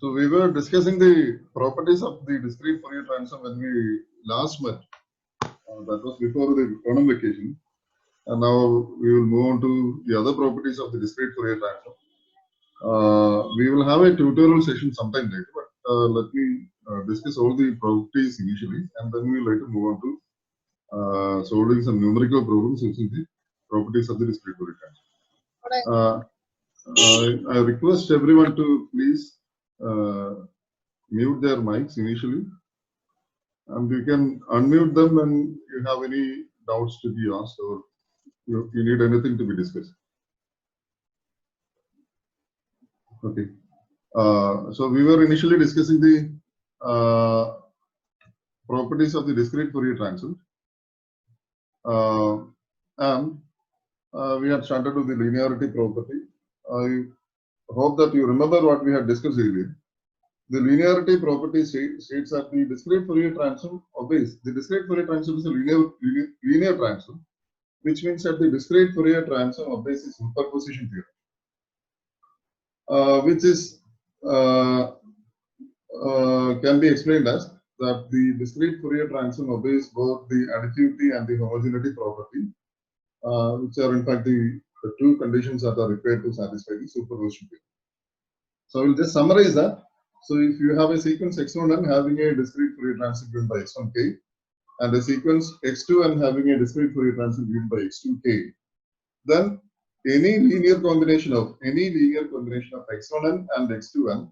So we were discussing the properties of the discrete Fourier transform when we last met. That was before the autumn vacation. And now we will move on to the other properties of the discrete Fourier transform. We will have a tutorial session sometime later, but let me discuss all the properties initially, and then we will later move on to solving some numerical problems using the properties of the discrete Fourier transform. I request everyone to please mute their mics initially, and you can unmute them when you have any doubts to be asked or you need anything to be discussed. Okay. So we were initially discussing the properties of the discrete Fourier transform, and we had started with the linearity property. I hope that you remember what we had discussed earlier. The linearity property states that the discrete Fourier transform obeys. The discrete Fourier transform is a linear transform, which means that the discrete Fourier transform obeys the superposition theorem, which is can be explained as that the discrete Fourier transform obeys both the additivity and the homogeneity property, which are in fact the two conditions that are required to satisfy the superposition theorem. So we'll just summarize that. So if you have a sequence x1n having a discrete Fourier transform given by x1k, and a sequence x2n having a discrete Fourier transform given by x2k, then any linear combination of x1n and x2n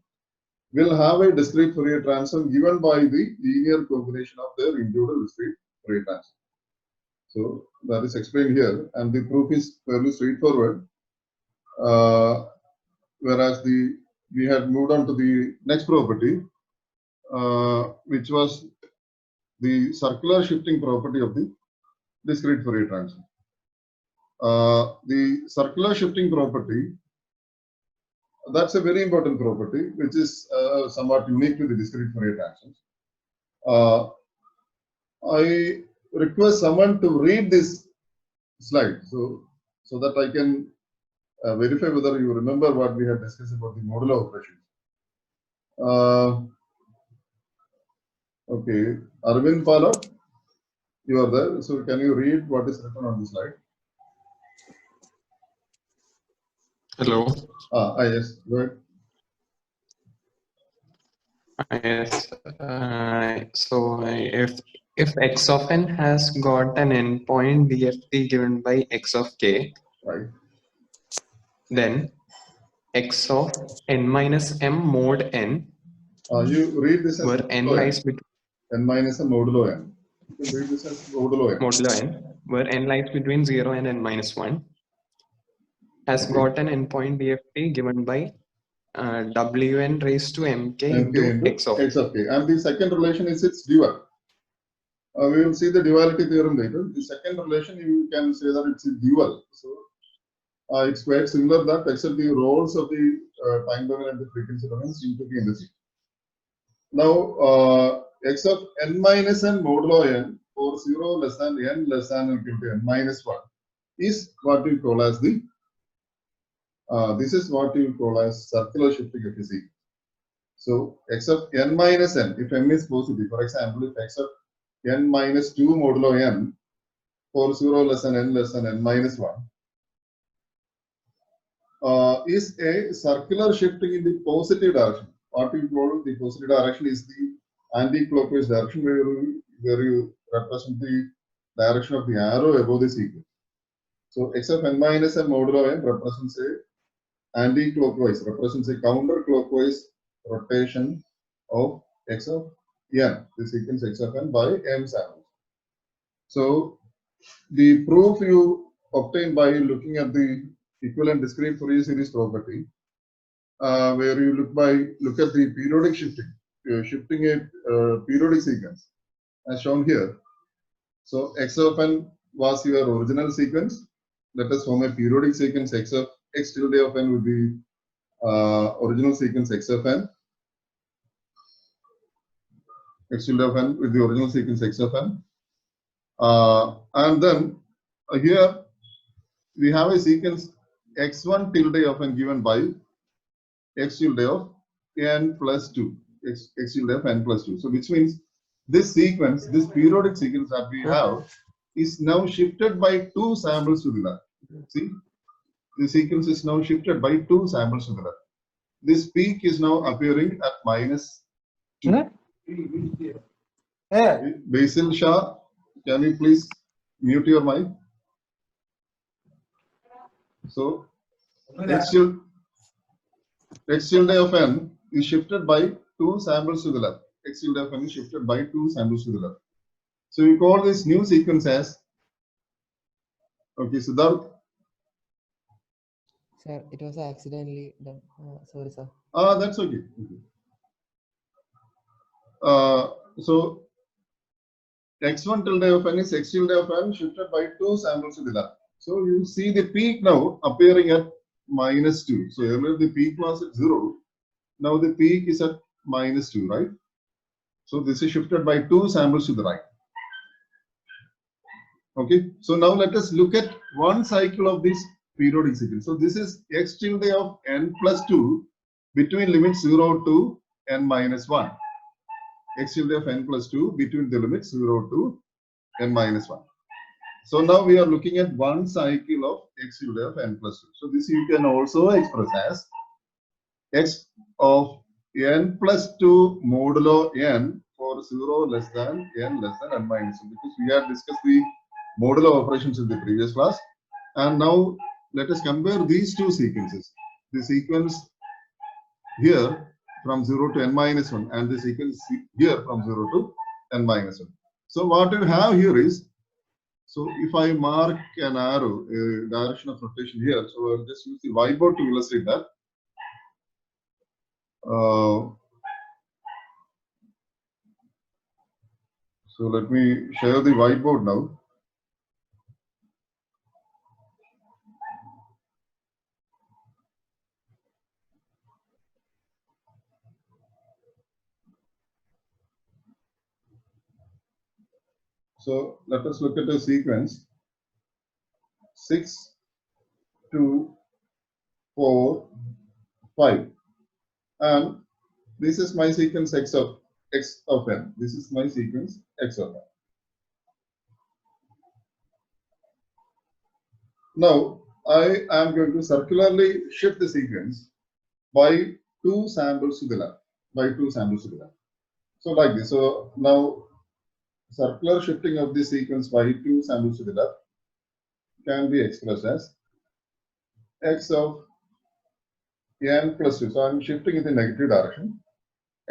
will have a discrete Fourier transform given by the linear combination of their individual discrete Fourier transform. So that is explained here, and the proof is fairly straightforward. Whereas we had moved on to the next property, which was the circular shifting property of the discrete Fourier transform. The circular shifting property, that's a very important property, which is somewhat unique to the discrete Fourier transforms. I request someone to read this slide so that I can verify whether you remember what we had discussed about the modulo operations. Okay, Arvind Pala, you are there. So can you read what is written on the slide? Hello. Yes, go ahead. Yes. So if x of n has got an endpoint DFT given by x of k, Right. then x of n minus m mod n. You read this as where n lies between n minus m modulo n. You can read this as modulo n. Modulo n, where n lies between 0 and n minus 1, has got an endpoint DFT given by wn raised to mk into x of k. And the second relation is its dual. We will see the duality theorem later. The second relation, you can say that it's a dual. So it's quite similar that except the roles of the time domain and the frequency domain seem to be in the same. Now x of n minus n modulo n for 0 less than n less than or equal to n minus 1 is what we call as the this is what you call as circular shifting of a sequence. So x of n minus n, if m is positive, for example, if x of n minus 2 modulo n for 0 less than n minus 1 is a circular shifting in the positive direction. What we call the positive direction is the anti-clockwise direction, where you represent the direction of the arrow above the sequence. So x of n minus n modulo n represents a anti-clockwise, represents a counterclockwise rotation of x of n, the sequence x of n by m samples. So the proof you obtain by looking at the equivalent discrete Fourier series property, where you look at the periodic shifting, shifting a periodic sequence as shown here. So x of n was your original sequence. Let us form a periodic sequence x of x tilde of n would be original sequence x of n. X tilde of n with the original sequence x of n. And then here we have a sequence x1 tilde of n given by x tilde of n plus 2, x tilde of n plus 2. So which means this sequence, this periodic sequence that we have is now shifted by 2 samples to the left. See, the sequence is now shifted by 2 samples to the left. This peak is now appearing at minus 2. Basil Shah, can you please mute your mic? So x tilde of n is shifted by 2 samples to the left. X tilde of n is shifted by 2 samples to the left. So we call this new sequence as, okay, Siddharth. Sir, it was accidentally done. Sorry, sir. That's okay. So x1 tilde of n is x tilde of n shifted by 2 samples to the left. So you see the peak now appearing at minus 2. So earlier the peak was at 0. Now the peak is at minus 2, right? So this is shifted by 2 samples to the right. Okay. So now let us look at one cycle of this periodic sequence. So this is x tilde of n plus 2 between limits 0 to n minus 1. X tilde of n plus 2 between the limits 0 to n minus 1. So now we are looking at one cycle of x tilde of n plus 2. So this you can also express as x of n plus 2 modulo n for 0 less than n less than n minus 1, because we had discussed the modulo operations in the previous class. And now let us compare these two sequences. The sequence here from 0 to n minus 1 and the sequence here from 0 to n minus 1. So what you have here is, so if I mark an arrow, a direction of rotation here, so I'll just use the whiteboard to illustrate that. So let me share the whiteboard now. So let us look at the sequence 6, 2, 4, 5, and this is my sequence x of n. This is my sequence x of n. Now I am going to circularly shift the sequence by 2 samples to the left. By 2 samples to the left. So like this. So now circular shifting of this sequence by 2 samples to the left can be expressed as x of n plus 2. So I'm shifting in the negative direction.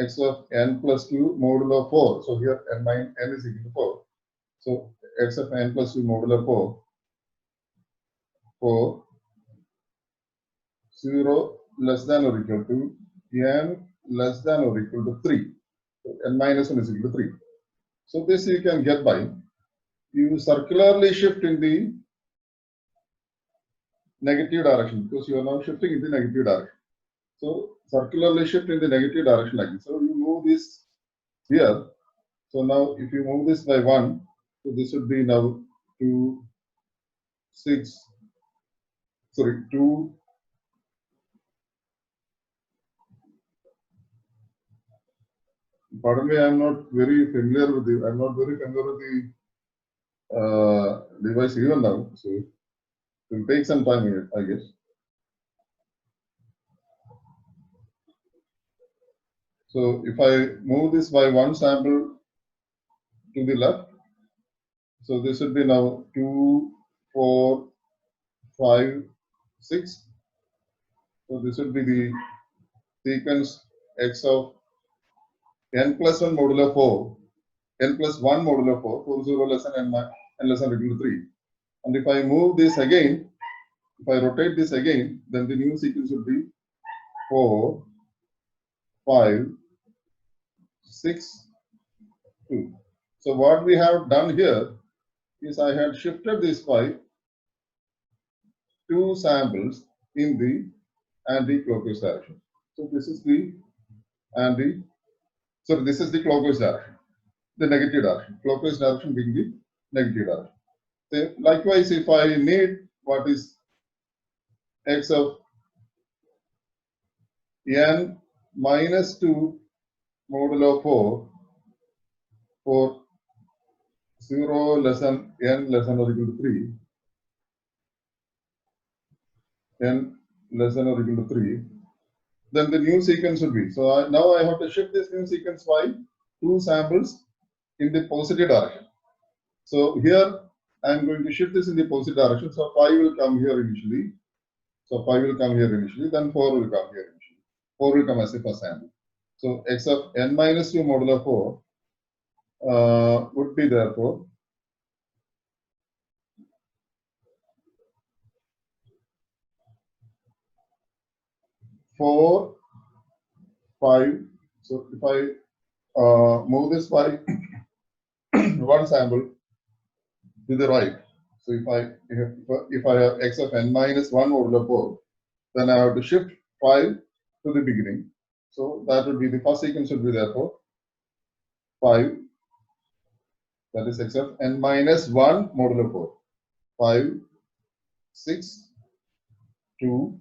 X of n plus 2 modulo 4. So here n is equal to 4. So x of n plus 2 modulo 4 for 0 less than or equal to n less than or equal to 3. So n minus 1 is equal to 3. So this you can get by, you circularly shift in the negative direction, because you are now shifting in the negative direction. So circularly shift in the negative direction like this. So you move this here. So now if you move this by 1, so this would be now 2, 2. Pardon me, I'm not very familiar with the device even now. So it will take some time, I guess. So if I move this by 1 sample to the left, so this would be now 2, 4, 5, 6. So this would be the sequence x of n plus 1 modulo 4, n plus 1 modulo 4, for 0 less than n less than or equal to 3. And if I move this again, if I rotate this again, then the new sequence would be 4, 5, 6, 2. So what we have done here is I had shifted this by 2 samples in the anti-clockwise direction. So this is the this is the clockwise direction, the negative direction. Clockwise direction being the negative direction. So likewise, if I need what is x of n minus 2 modulo 4 for 0 less than n less than or equal to 3, n less than or equal to 3, then the new sequence will be. So now I have to shift this new sequence by 2 samples in the positive direction. So here I am going to shift this in the positive direction. So 5 will come here initially. So 5 will come here initially, then 4 will come here initially. 4 will come as the first sample. So x of n minus 2 modulo 4 would be therefore 4, 5. So if I move this by one sample to the right, so if I have x of n minus 1 modulo 4, then I have to shift 5 to the beginning. So that would be the first sequence would be therefore 5, that is x of n minus 1 modulo 4. 5, 6, 2,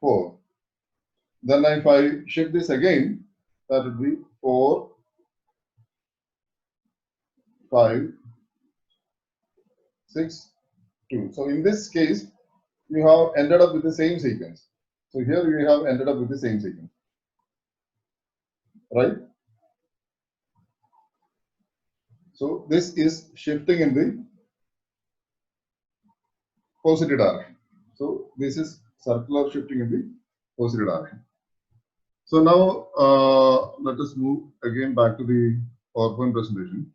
4. Then if I shift this again, that would be 4, 5, 6, 2. So in this case, you have ended up with the same sequence. So here you have ended up with the same sequence, right? So this is shifting in the positive direction. So this is circular shifting in the positive direction. So now let us move again back to the PowerPoint presentation.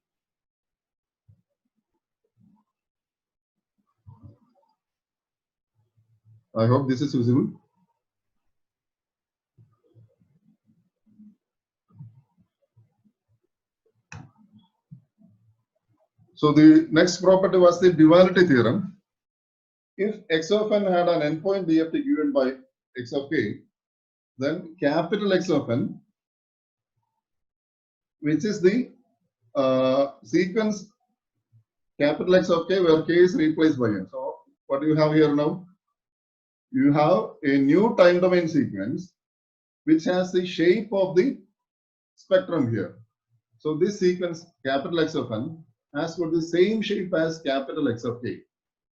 I hope this is visible. So the next property was the duality theorem. If x of n had an endpoint DFT given by x of k, then capital X of n, which is the sequence capital X of k where k is replaced by n. So what do you have here now? You have a new time domain sequence which has the shape of the spectrum here. So this sequence capital X of n has got the same shape as capital X of k,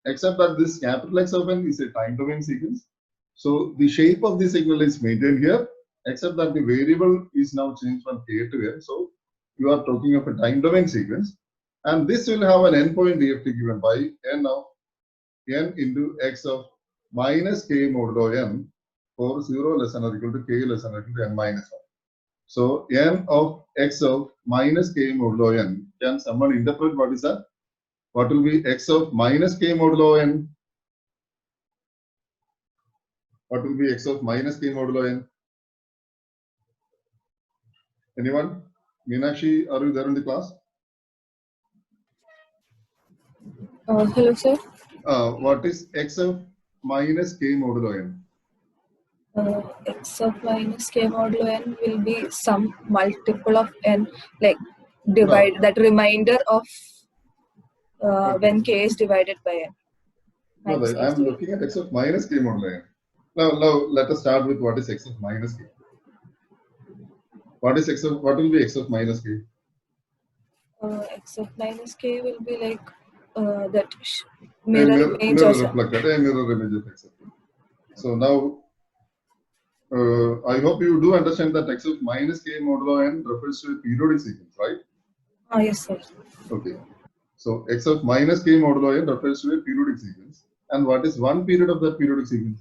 except that this capital X of n is a time domain sequence. So the shape of the signal is maintained here, except that the variable is now changed from k to n. So you are talking of a time domain sequence, and this will have an endpoint DFT given by n of n into x of minus k modulo n for 0 less than or equal to k less than or equal to n minus 1. So n of x of minus k modulo n, can someone interpret what is that? What will be x of minus k modulo n? What will be x of minus k modulo n? Anyone? Meenakshi, are you there in the class? Hello, sir. What is x of minus k modulo n? X of minus k modulo n will be some multiple of n, like divide that remainder of when k is divided by n. No, I am looking at x of minus k modulo n. Now let us start with what is x of minus k. What will be x of minus k? X of minus k will be like that mirror image or something. A mirror image of x of k. So now I hope you do understand that x of minus k modulo n refers to a periodic sequence, right? Yes, sir. Okay. So x of minus k modulo n refers to a periodic sequence. And what is one period of that periodic sequence?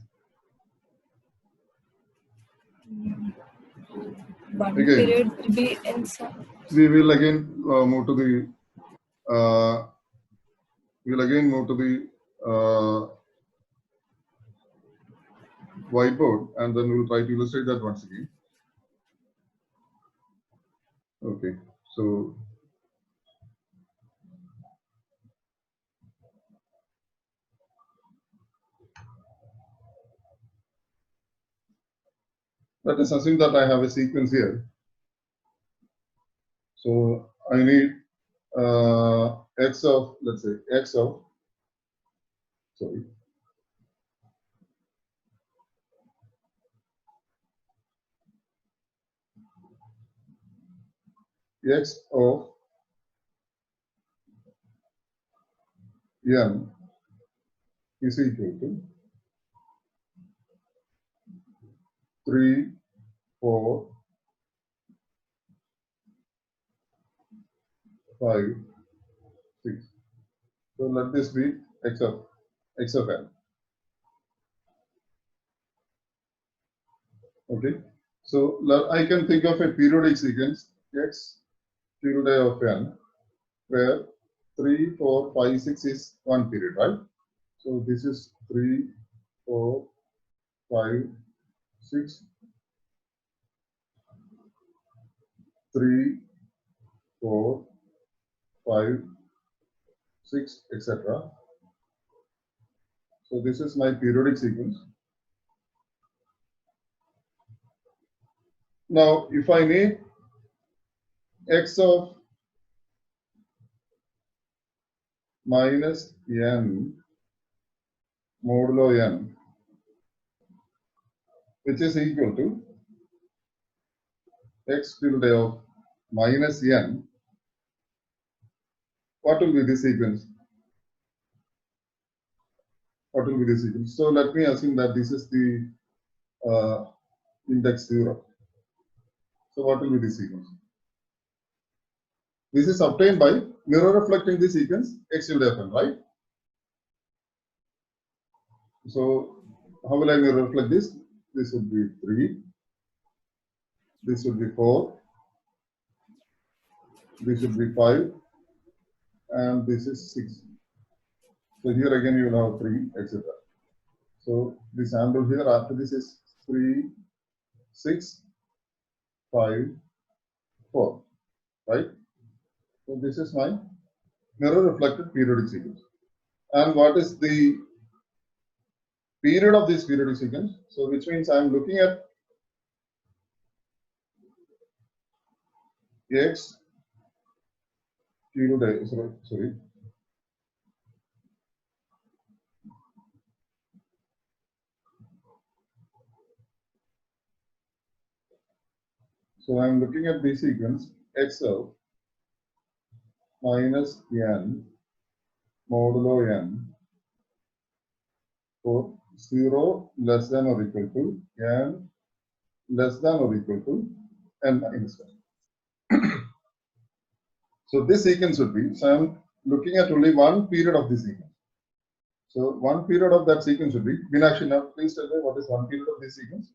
One period will be n some. We will again move to the whiteboard, and then we will try to illustrate that once again. Okay, so let us assume that I have a sequence here. So I need x of, let's say, x of, sorry, x of n is equal to 3, 4, 5, 6. So let this be x of n. Okay. So I can think of a periodic sequence x tilde of n where 3, 4, 5, 6 is one period, right? So this is 3, 4, 5, 6, 3, 4, 5, 6, etc. So this is my periodic sequence. Now, if I need x of minus n modulo n, which is equal to x tilde of minus n, what will be the sequence? What will be the sequence? So let me assume that this is the index 0. So what will be the sequence? This is obtained by mirror reflecting the sequence x tilde of n, right? So how will I mirror reflect this? This would be 3. This would be 4. This would be 5. And this is 6. So here again you will have 3, etc. So the sample here after this is 3, 6, 5, 4, right? So this is my mirror reflected periodic sequence. And what is the period of this periodic sequence? So which means I am looking at x tilde, sorry. So I am looking at the sequence x of minus n modulo n for 0 less than or equal to n less than or equal to n minus 1. So this sequence would be, so I am looking at only one period of this sequence. So one period of that sequence would be, Meenakshi, now please tell me what is one period of this sequence?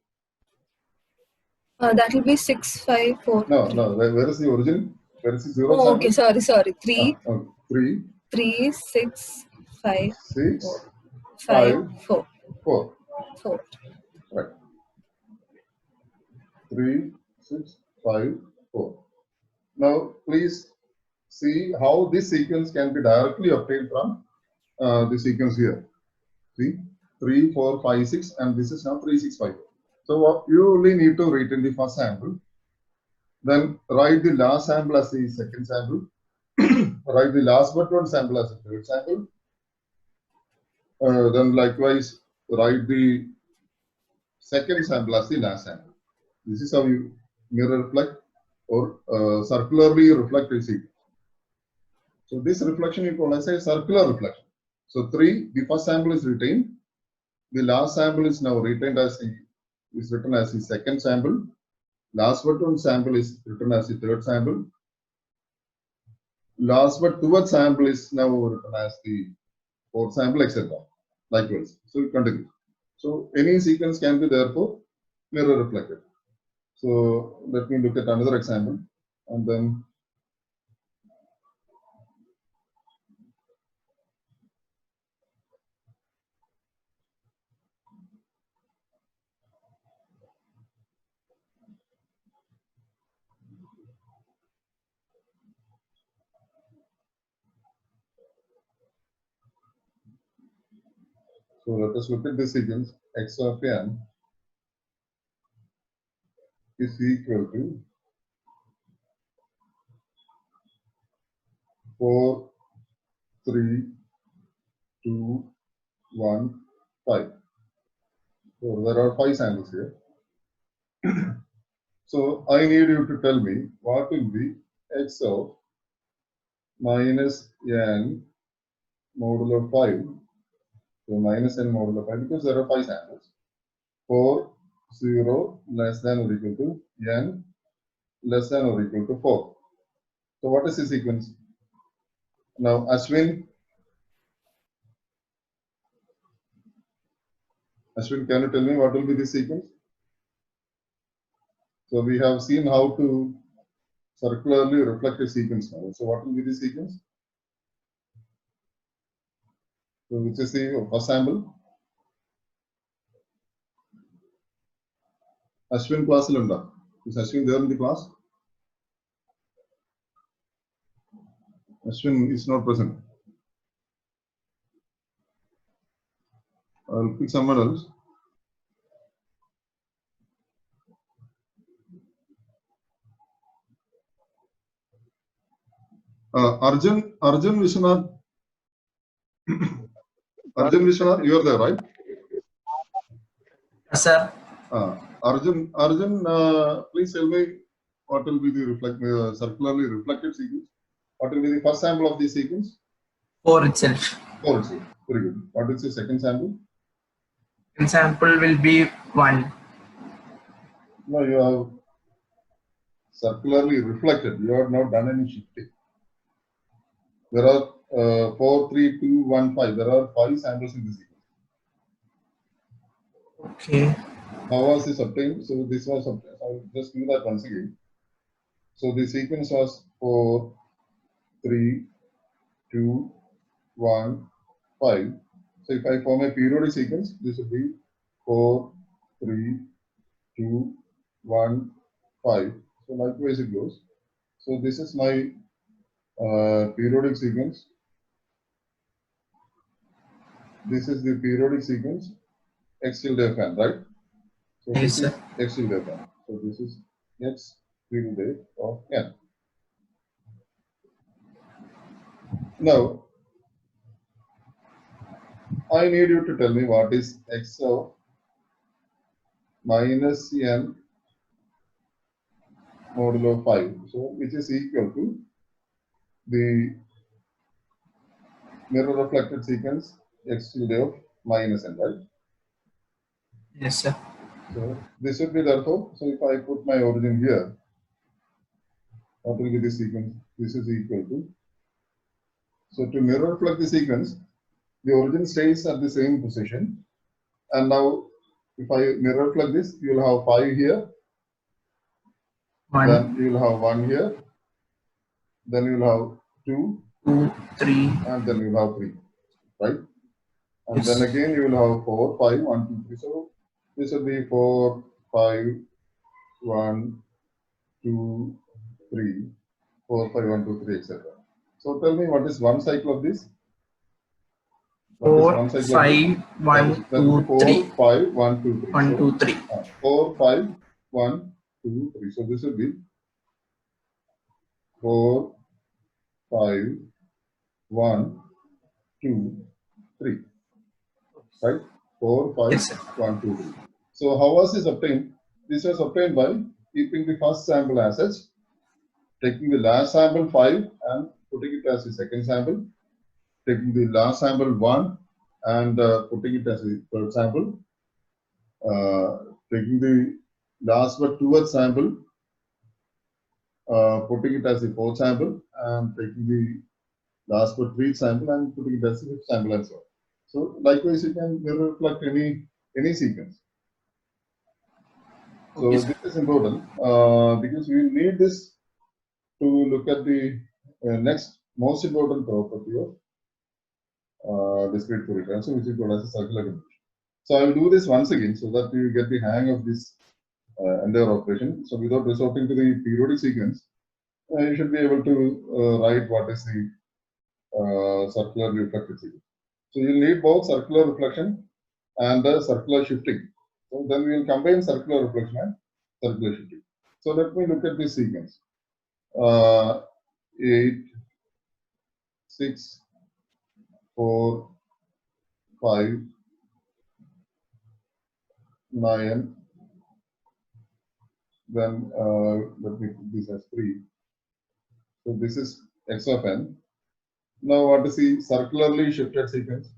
That will be 6, 5, 4. No, where is the origin? Where is the 0 Oh, sample? okay, sorry. 3, 3, 3, 6, 5, 6, 4. 5, 4. 4. 4. Right. 3, 6, 5, 4. Now, please see how this sequence can be directly obtained from the sequence here. See, 3, 4, 5, 6, and this is now 3, 6, 5. So, what you only need to write in the first sample, then write the last sample as the second sample, write the last but one sample as the third sample. Then likewise write the second sample as the last sample. This is how you mirror reflect or circularly reflect a sequence. So this reflection you call as a circular reflection. So 3, the first sample is retained. The last sample is now retained as written as the second sample. Last but one sample is written as the third sample. Last but third sample is now written as the fourth sample, etc. Likewise. So it continues. So any sequence can be therefore mirror reflected. So let me look at another example and then so let us look at this sequence. X of n is equal to 4, 3, 2, 1, 5. So there are 5 samples here. So I need you to tell me what will be x of minus n modulo 5. So minus n modulo 5 because there are 5 samples. For 0 less than or equal to n less than or equal to 4. So what is the sequence? Now Ashwin, can you tell me what will be the sequence? So we have seen how to circularly reflect a sequence now. So what will be the sequence? So which is the first sample? Ashwin class lunda. Is Ashwin there in the class? Ashwin is not present. I'll pick someone else. Arjun Vishwanath. Arjun Vishwanath, you are there, right? Yes, sir. Arjun, please tell me what will be the circularly reflected sequence? What will be the first sample of the sequence? 4 itself. 4 itself. Very good. What is the second sample? Second sample will be 1. No, you have circularly reflected. You have not done any shifting. There are 4, 3, 2, 1, 5. There are 5 samples in the sequence. Okay. How was this obtained? So this was obtained. I'll just do that once again. So the sequence was 4, 3, 2, 1, 5. So if I form a periodic sequence, this would be 4, 3, 2, 1, 5. So likewise it goes. So this is my periodic sequence. This is the periodic sequence x tilde f n, right? So Yes, this is sir. x tilde f n. So this is x tilde of n. Now, I need you to tell me what is x of minus n modulo 5. So which is equal to the mirror reflected sequence x tilde of minus n, right? Yes, sir. So this would be therefore, so if I put my origin here, what will be the sequence? This is equal to, so to mirror reflect the sequence, the origin stays at the same position. And now if I mirror reflect this, you will have 5 here, 1, then you will have 1 here, then you will have 2, 2, 3. and then you will have 3, right? And Yes. then again you will have 4, 5, 1, 2, 3. So this will be 4, 5, 1, 2, 3, 4, 5, 1, 2, 3, etc. So tell me what is one cycle of this? What is 4, one cycle of 5, this? 1, That will 2, be 4, 3. 5, 1, 2, 3. 1, So, 2, 3. 4, 5, 1, 2, 3. So this will be 4, 5, 1, 2, 3. Right? 4, 5, Yes, sir. 1, 2, 3. So how was this obtained? This was obtained by keeping the first sample as such, taking the last sample 5 and putting it as the second sample, taking the last sample 1 and putting it as the third sample, taking the last but 2th sample, putting it as the 4th sample, and taking the last but 3rd sample and putting it as the 5th sample and so on. So likewise, you can mirror reflect any sequence. So Okay, sir. this is important because we need this to look at the next most important property of discrete Fourier transform, which is called as a circular convolution. So I will do this once again so that you get the hang of this entire operation. So without resorting to the periodic sequence, you should be able to write what is the circular reflected sequence. So you'll need both circular reflection and circular shifting. So then we will combine circular reflection and circular shifting. So let me look at this sequence. 8, 6, 4, 5, 9. Then let me put this as 3. So this is x of n. Now what is the circularly shifted sequence?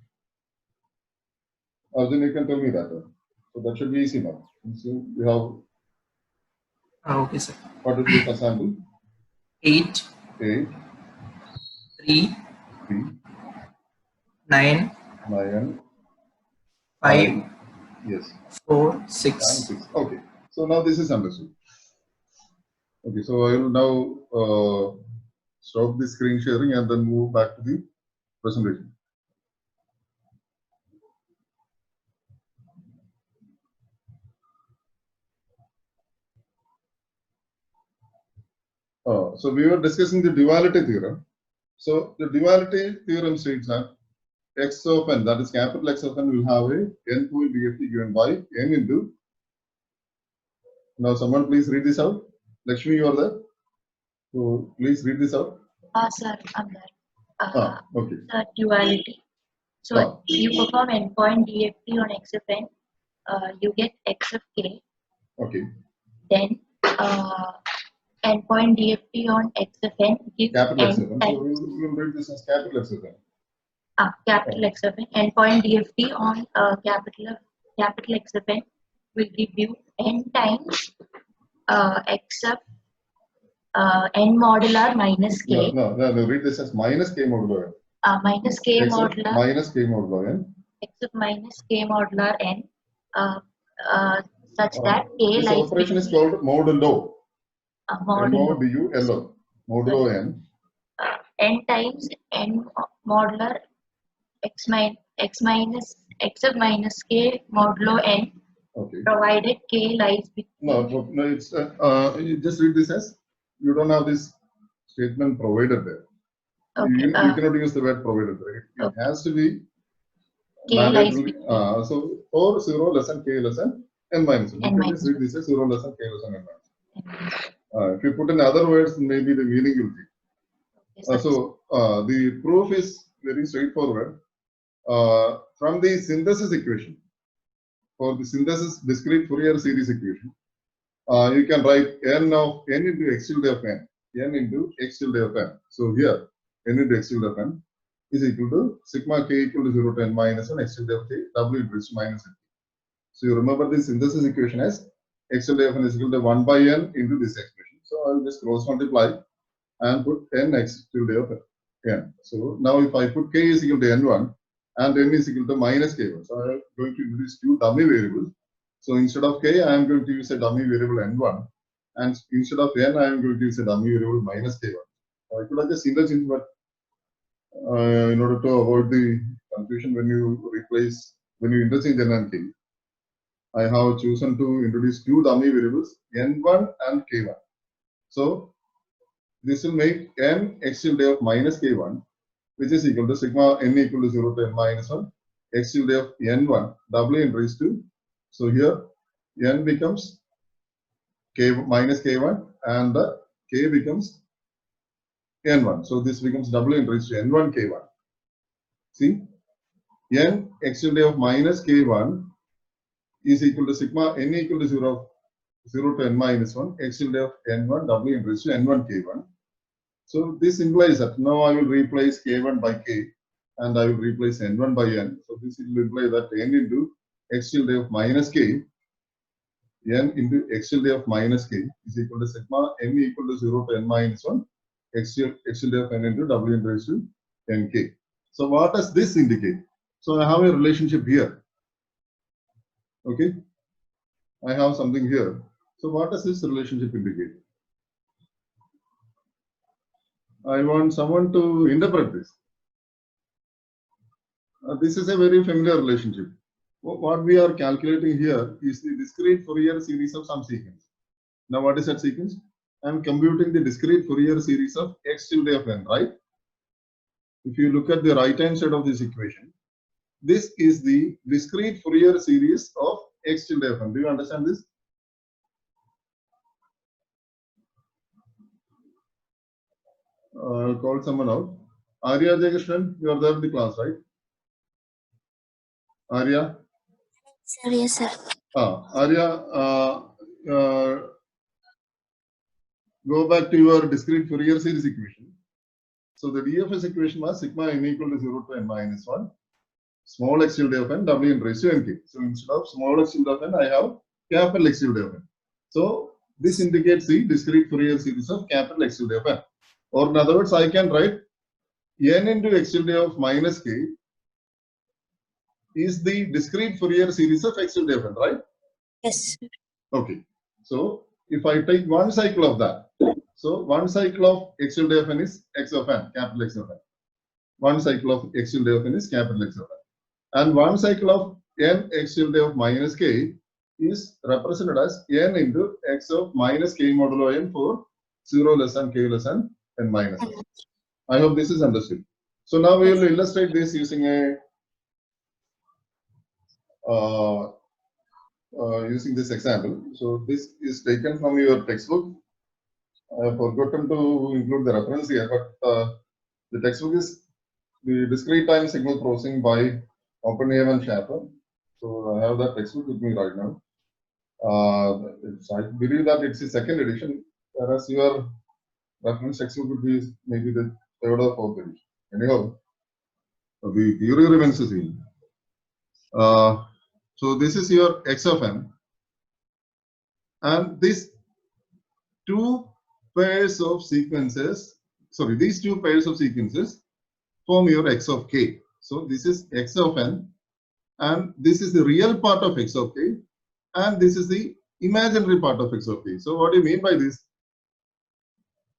Arjun, you can tell me that. So that should be easy now. So we have, Okay, sir. what is the first sample? 8, 8, 3, 3, 9, 9, 5, yes, 4, and 6. 6. Okay. So now this is understood. Okay, so I will now stop the screen sharing and then move back to the presentation. So we were discussing the duality theorem. So the duality theorem states that x of n, that is capital X of n, will have a n point DFT given by n into. Now someone please read this out. Lakshmi, you are there. So please read this out. Sir, I'm there. Okay. The duality. So you perform endpoint DFT on x of n, you get x of k. Okay. Then endpoint DFT on x of n gives Capital X n of n. So times we will read this as capital X of n. capital X of n. Endpoint DFT on capital X of n will give you n times x of n modular minus k. No. Read this as minus k modulo n. Minus k X of modular minus k modulo n. x of minus k modular n such that k This lies operation is between called modulo. modulo. Modulo. Modulo n. N times n modular x of minus k modulo n, Okay. provided k lies between. No, it's you just read this as you don't have this statement provided there. Okay. You cannot use the word provided there. It Okay. has to be K lies mandatory. between. So for 0 less than k less than n minus 1. You N can minus just read this as 0 less than k less than n minus 1. If you put in other words, maybe the meaning will be. The proof is very straightforward. From the synthesis equation, for the synthesis discrete Fourier series equation, you can write n into x tilde of n into x tilde of n. So here, n into x tilde of n is equal to sigma k equal to 0 to n minus 1 x tilde of k w raised to minus n. So you remember the synthesis equation as x tilde of n is equal to 1 by n into this expression. So I will just cross multiply and put n x tilde of n. So now if I put k is equal to n1 and n is equal to minus k1, so I am going to introduce two dummy variables. So instead of k, I am going to use a dummy variable n1, and instead of n, I am going to use a dummy variable minus k1. I could have just interchanged, but in order to avoid the confusion when you interchange n and k, I have chosen to introduce two dummy variables n1 and k1. So this will make n x tilde of minus k1, which is equal to sigma n equal to 0 to n minus 1 x tilde of n1 w raised to. So here n becomes k minus k1 and the k becomes n1. So this becomes w raised to n1 k1. See, n x tilde of minus k1 is equal to sigma n equal to 0 to n minus 1 x tilde of n1 w raised to n1 k1. So this implies that now I will replace k1 by k and I will replace n1 by n. So this will imply that n into x tilde of minus k, n into x tilde of minus k is equal to sigma n equal to 0 to n minus 1 x tilde of n into w raised to nk. So what does this indicate? So I have a relationship here. Okay, I have something here. So what does this relationship indicate? I want someone to interpret this. This is a very familiar relationship. What we are calculating here is the discrete Fourier series of some sequence. Now what is that sequence? I am computing the discrete Fourier series of x tilde of n, right? If you look at the right hand side of this equation, this is the discrete Fourier series of x tilde of n. Do you understand this? I'll call someone out. Arya Jagakrishnan, you are there in the class, right? Arya? Sir, yes, sir. Arya, go back to your discrete Fourier series equation. So the DFS equation was sigma n equal to 0 to n minus 1, small x tilde of n, w n raised to nk. So instead of small x tilde of n, I have capital X tilde of n. So this indicates the discrete Fourier series of capital X tilde of n. Or in other words, I can write n into x tilde of minus k is the discrete Fourier series of x tilde of n, right? Yes. Okay. So if I take one cycle of that, so one cycle of x tilde of n is x of n, capital X of n. One cycle of x tilde of n is capital X of n. And one cycle of n x tilde of minus k is represented as n into x of minus k modulo n for 0 less than k less than n minus n. I hope this is understood. So now we will illustrate this using a using this example. So this is taken from your textbook. I have forgotten to include the reference here, but the textbook is the discrete time signal processing by Oppenheimer and Schafer. So I have that textbook with me right now. I believe that it's the second edition, whereas your reference textbook would be maybe the third or fourth edition. Anyhow, the theory remains the same. So this is your x of n, and these two pairs of sequences form your x of k. So this is x of n, and this is the real part of x of k, and this is the imaginary part of x of k. So what do you mean by this?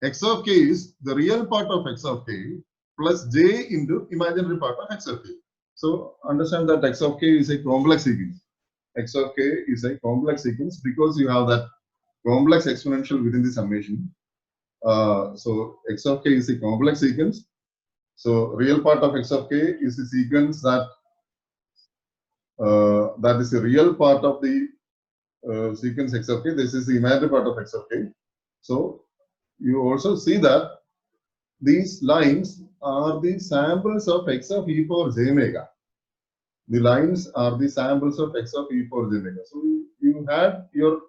X of k is the real part of x of k plus j into imaginary part of x of k. So understand that x of k is a complex sequence. X of k is a complex sequence because you have that complex exponential within the summation. So x of k is a complex sequence. So real part of x of k is the sequence that that is the real part of the sequence x of k. This is the imaginary part of x of k. So you also see that these lines are the samples of x of e power j omega. The lines are the samples of x of e power j omega. So you had your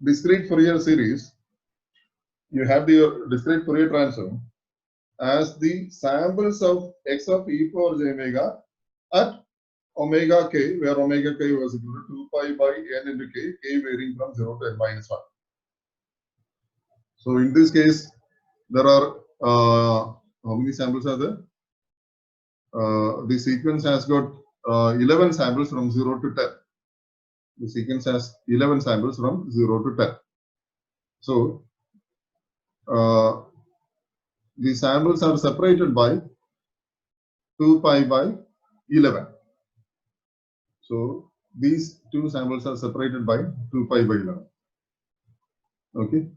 discrete Fourier series, you have your discrete Fourier transform as the samples of x of e power j omega at omega k, where omega k was equal to 2 pi by n into k varying from 0 to n minus 1. So in this case, there are how many samples are there? The sequence has got 11 samples from 0 to 10. The sequence has 11 samples from 0 to 10. So the samples are separated by 2 pi by 11. So these two samples are separated by 2 pi by 11. Okay.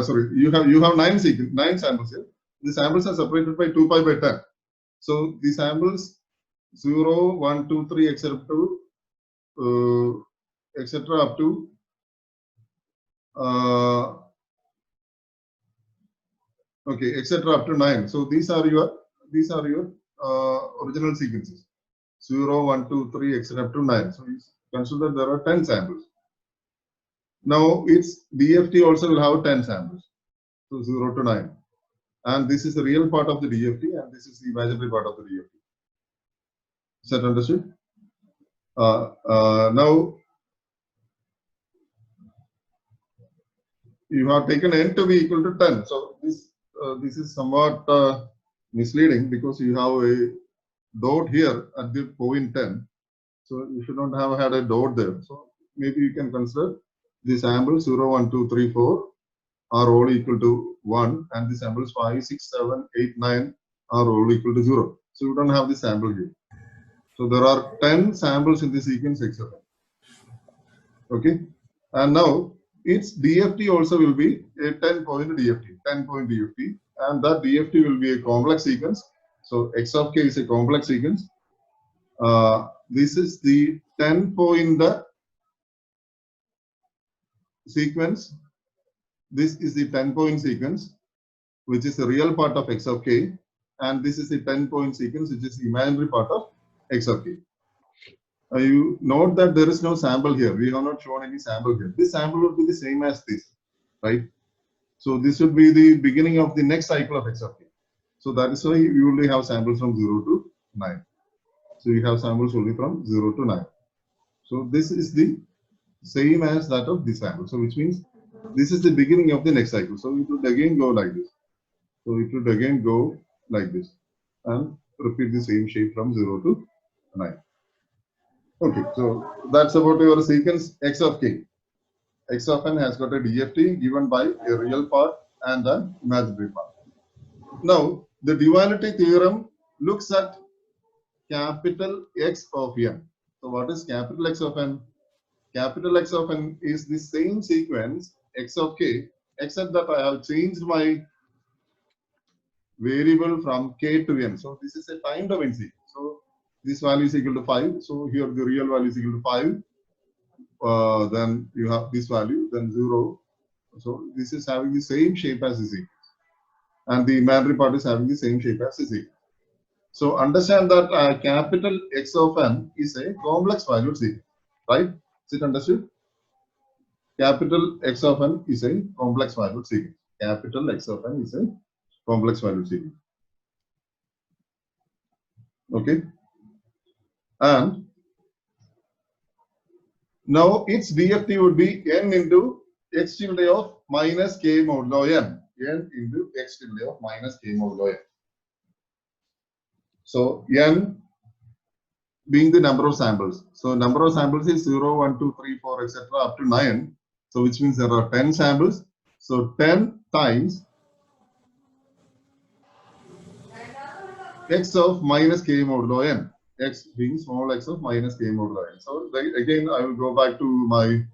Sorry, you have nine samples here. The samples are separated by 2 pi by 10. So the samples 0, 1, 2, 3, etc. Up to okay, etc. up to 9. So these are your original sequences. 0, 1, 2, 3, etc. up to 9. So you consider there are 10 samples. Now its DFT also will have 10 samples. So 0 to 9. And this is the real part of the DFT, and this is the imaginary part of the DFT. Is that understood? Now you have taken n to be equal to 10. So this is somewhat misleading because you have a dot here at the point 10. So you should not have had a dot there. So maybe you can consider the samples 0, 1, 2, 3, 4 are all equal to 1, and the samples 5, 6, 7, 8, 9 are all equal to 0. So you don't have the sample here. So there are 10 samples in the sequence x of n. Okay, and now its DFT also will be a 10-point DFT, and that DFT will be a complex sequence. So x of k is a complex sequence. This is the 10-point sequence. This is the 10-point sequence, which is the real part of x of k, and this is the 10-point sequence, which is the imaginary part of x of k. You note that there is no sample here. We have not shown any sample here. This sample would be the same as this, right? So this would be the beginning of the next cycle of x of k. So that is why you only have samples from 0 to 9. So you have samples only from 0 to 9. So this is the same as that of this sample. So which means this is the beginning of the next cycle. So it would again go like this. So it would again go like this and repeat the same shape from 0 to 9. Okay, so that's about your sequence x of k. X of n has got a DFT given by a real part and an imaginary part. Now, the duality theorem looks at capital X of n. So what is capital X of n? Capital X of n is the same sequence x of k, except that I have changed my variable from k to n. So this is a time domain sequence. So this value is equal to 5. So here the real value is equal to 5. Then you have this value, then 0. So this is having the same shape as this sequence. And the imaginary part is having the same shape as this sequence. So understand that capital X of n is a complex valued sequence, right? Is it understood? Capital X of n is a complex valued sequence. Capital X of n is a complex valued sequence. Okay. And now its DFT would be n into x tilde of minus k modulo n. N into x tilde of minus k modulo n. So n being the number of samples. So number of samples is 0, 1, 2, 3, 4, etc. up to 9. So which means there are 10 samples. So 10 times x of minus k modulo n. X being small x of minus k modulo n. So again, I will go back to my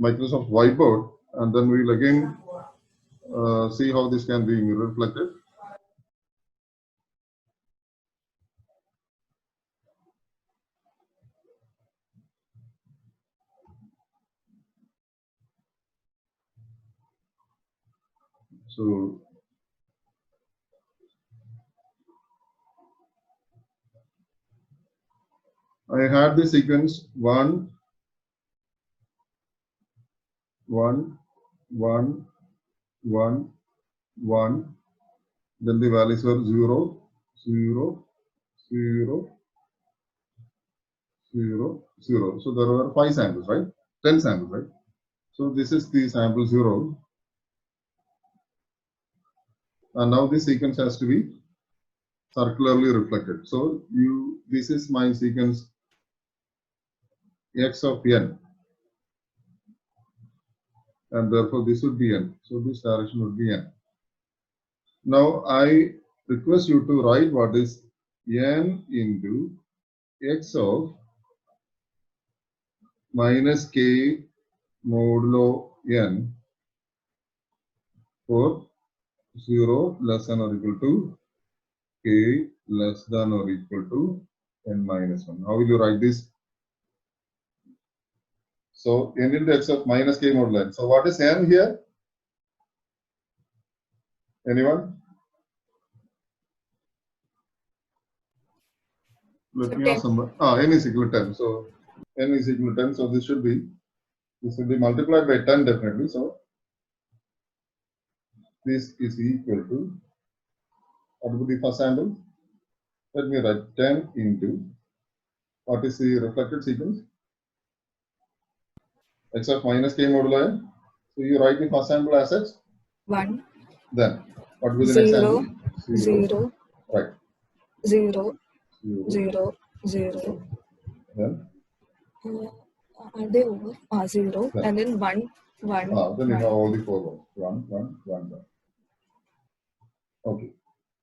Microsoft whiteboard, and then we will again see how this can be reflected. So I had the sequence 1, 1, 1, 1, 1. Then the values were 0, 0, 0, 0, 0. So there were 5 samples, right? 10 samples, right? So this is the sample 0. And now this sequence has to be circularly reflected. So this is my sequence x of n. And therefore this would be n. So this direction would be n. Now I request you to write what is n into x of minus k modulo n for 0 less than or equal to k less than or equal to n minus 1. How will you write this? So n into x of minus k modulo n. So what is n here? Anyone? Let me ask somebody. N is equal to 10. So n is equal to 10. So this should be multiplied by 10 definitely. So this is equal to, what would be the first sample? Let me write 10 into, what is the reflected sequence? X of minus k modulo n. So you write the first sample as x. 1. Then what will be the next 0, sample? 0, Right. 0, 0, 0. Then? Are they over? 0. Then. And then 1, 1. Then you have all the 4 rows. 1, 1, 1, 1. Okay.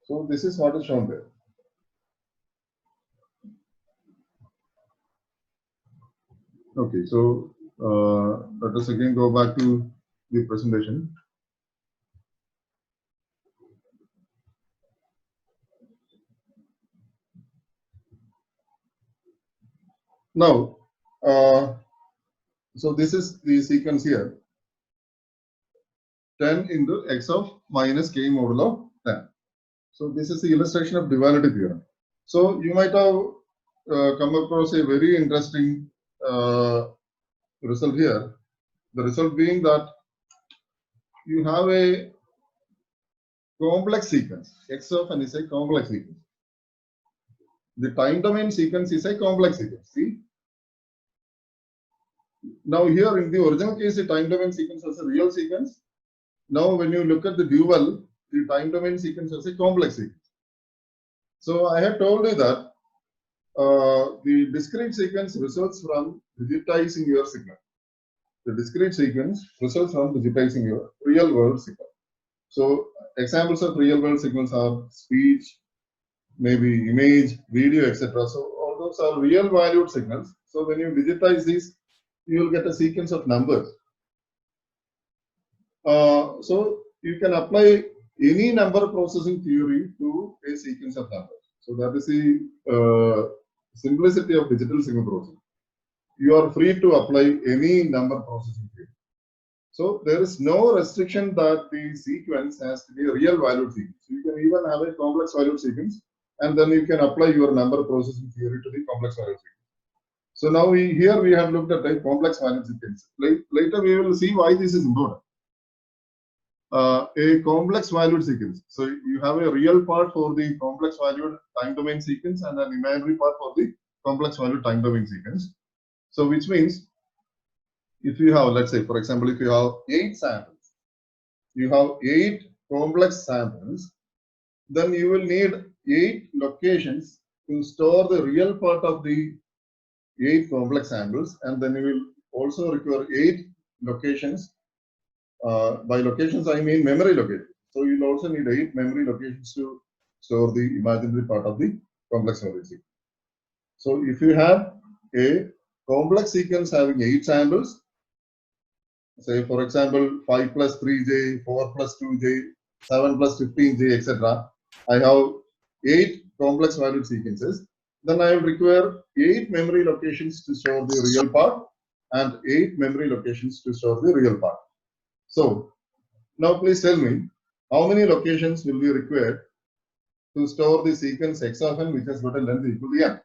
So this is what is shown there. Okay. So let us again go back to the presentation. Now, so this is the sequence here. 10 into x of minus k modulo 10. So this is the illustration of duality theorem. So you might have come across a very interesting result here. The result being that you have a complex sequence. X of n is a complex sequence. The time domain sequence is a complex sequence. See? Now here in the original case, the time domain sequence was a real sequence. Now when you look at the dual, the time domain sequence was a complex sequence. So I have told you that the discrete sequence results from digitizing your signal. The discrete sequence results from digitizing your real world signal. So examples of real world signals are speech, maybe image, video, etc. So all those are real valued signals. So when you digitize these, you will get a sequence of numbers. So you can apply any number processing theory to a sequence of numbers. So that is the simplicity of digital signal processing. You are free to apply any number processing theory. So there is no restriction that the sequence has to be a real valued sequence. You can even have a complex valued sequence, and then you can apply your number processing theory to the complex valued sequence. So now here we have looked at a complex valued sequence. Later we will see why this is important. A complex valued sequence. So you have a real part for the complex valued time domain sequence and an imaginary part for the complex valued time domain sequence. So which means if you have, let's say, for example, if you have 8 samples, you have 8 complex samples, then you will need 8 locations to store the real part of the 8 complex samples, and then you will also require 8 locations. By locations, I mean memory locations. So you'll also need 8 memory locations to store the imaginary part of the complex valued sequence. So if you have a complex sequence having 8 samples, say for example 5 plus 3j, 4 plus 2j, 7 plus 15j, etc. I have 8 complex valued sequences. Then I will require 8 memory locations to store the real part and 8 memory locations to store the real part. So now please tell me, how many locations will be required to store the sequence x of n which has got a length equal to n?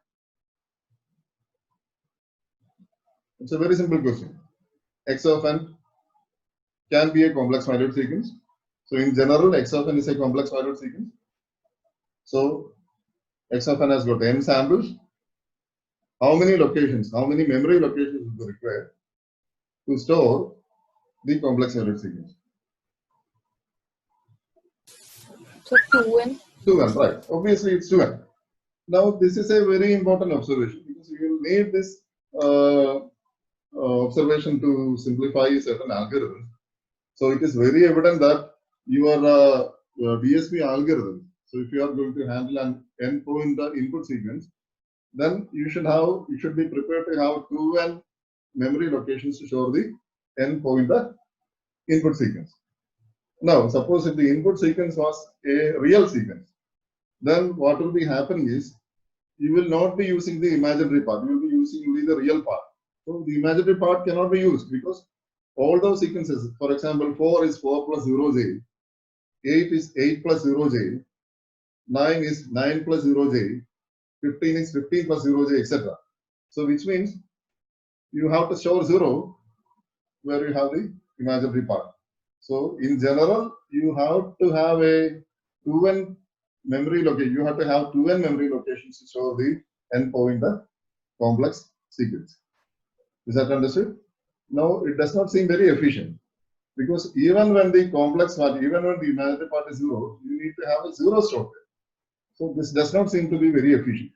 It's a very simple question. X of n can be a complex valued sequence. So in general, x of n is a complex valued sequence. So x of n has got n samples. How many locations, how many memory locations will be required to store the complex valued sequence? So 2n. 2n, right. Obviously, it's 2n. Now, this is a very important observation because you will need this observation to simplify certain algorithms. So it is very evident that your DSP algorithm, so if you are going to handle an n-point input sequence, then you should be prepared to have 2n memory locations to store the n-point input sequence. Now, suppose if the input sequence was a real sequence, then what will be happening is you will not be using the imaginary part, you will be using only the real part. So the imaginary part cannot be used because all those sequences, for example, 4 is 4 plus 0j, 8 is 8 plus 0j, 9 is 9 plus 0j, 15 is 15 plus 0j, etc. So which means you have to store 0 where you have the imaginary part. So in general, you have to have a 2n memory location. You have to have 2n memory locations to store the n-point complex sequence. Is that understood? Now, it does not seem very efficient because even when the complex part, even when the imaginary part is 0, you need to have a 0 stored there. So this does not seem to be very efficient.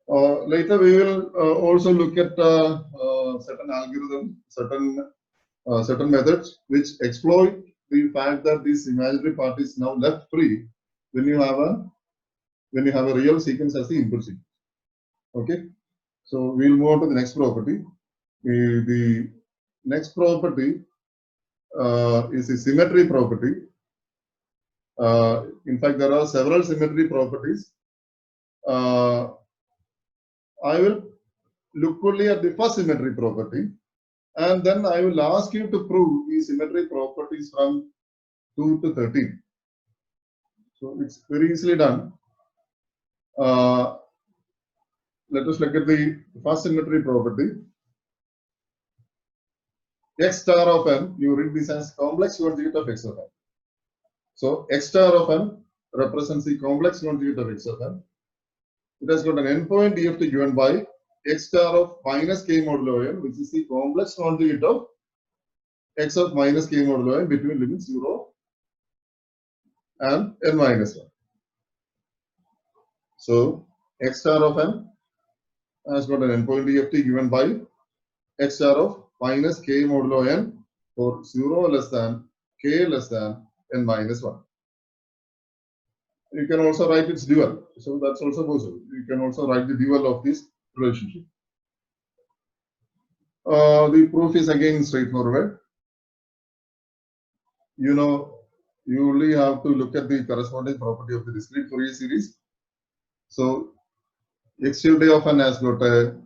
Later, we will also look at certain algorithms, certain methods which exploit the fact that this imaginary part is now left free when you have a real sequence as the input sequence. Okay, so we will move on to the next property. The next property is the symmetry property. In fact, there are several symmetry properties. I will look only at the first symmetry property, and then I will ask you to prove the symmetry properties from 2 to 13. So it's very easily done. Let us look at the first symmetry property. X star of n, you read this as complex conjugate of x of n. So x star of n represents the complex conjugate of x of n. It has got an endpoint DFT given by x star of minus k modulo n, which is the complex conjugate of x of minus k modulo n between limits 0 and n minus 1. So x star of n has got an endpoint DFT given by x star of minus k modulo n for 0 less than k less than n minus 1. You can also write its dual. So that's also possible. You can also write the dual of this relationship. The proof is again straightforward. You know, you only have to look at the corresponding property of the discrete Fourier series. So x tilde of n has got a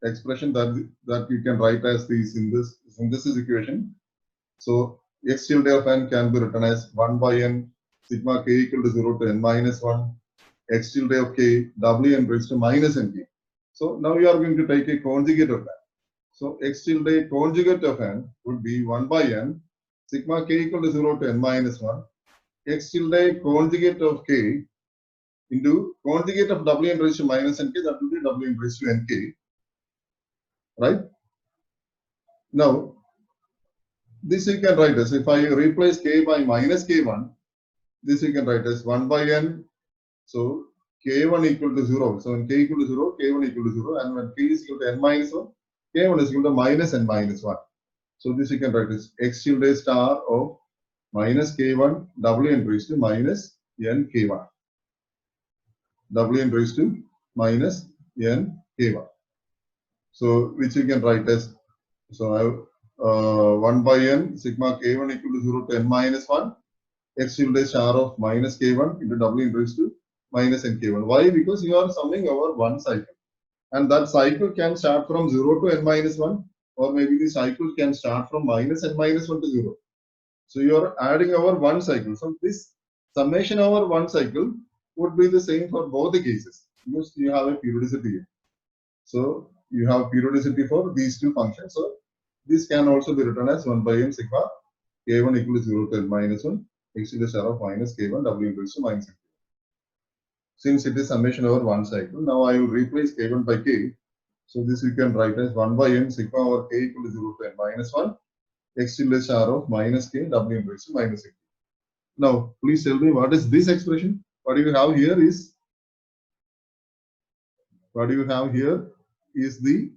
expression that you can write as the synthesis equation. So x tilde of n can be written as 1 by n sigma k equal to 0 to n minus 1 x tilde of k w n raised to minus n k. So now you are going to take a conjugate of that. So x tilde conjugate of n would be 1 by n sigma k equal to 0 to n minus 1 x tilde conjugate of k into conjugate of w n raised to minus n k, that will be w n raised to n k. Right? Now, this you can write as, if I replace k by minus k1, this you can write as 1 by n. So k1 equal to 0. So when k equal to 0, k1 equal to 0, and when k is equal to n minus 1, k1 is equal to minus n minus 1. So this you can write as x tilde star of minus k1 w n raised to minus n k1. W n raised to minus n k1. So which you can write as, so I have 1 by n sigma k1 equal to 0 to n minus 1 x tilde star of minus k1 into w n raised to minus n k1. Why? Because you are summing over one cycle, and that cycle can start from 0 to n minus 1, or maybe the cycle can start from minus n minus 1 to 0. So you are adding over one cycle. So this summation over one cycle would be the same for both the cases, because you have a periodicity here. So you have periodicity for these two functions. So this can also be written as 1 by n sigma k1 equal to 0 to n minus 1 x to the star of minus k1 w equals to minus n. Since it is summation over one cycle, now I will replace k1 by k. So this you can write as 1 by n sigma over k equal to 0 to n minus 1 x tilde star of minus k w equals to minus n. Now please tell me, what is this expression? What you have here is, the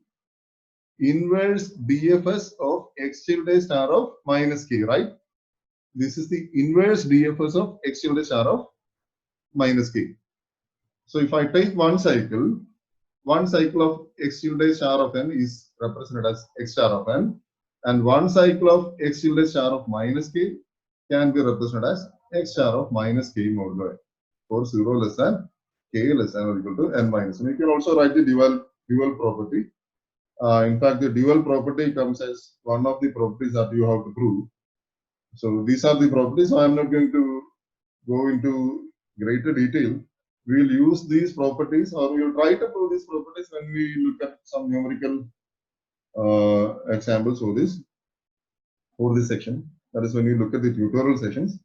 inverse DFS of x tilde star of minus k, right? This is the inverse DFS of x tilde star of minus k. So if I take one cycle of x tilde star of n is represented as x star of n, and one cycle of x tilde star of minus k can be represented as x star of minus k modulo n for 0 less than k less than or equal to n minus 1. You can also write the dual property. In fact, the dual property comes as one of the properties that you have to prove. So these are the properties. So I am not going to go into greater detail. We will use these properties, or we will try to prove these properties when we look at some numerical examples for this section. That is when you look at the tutorial sessions.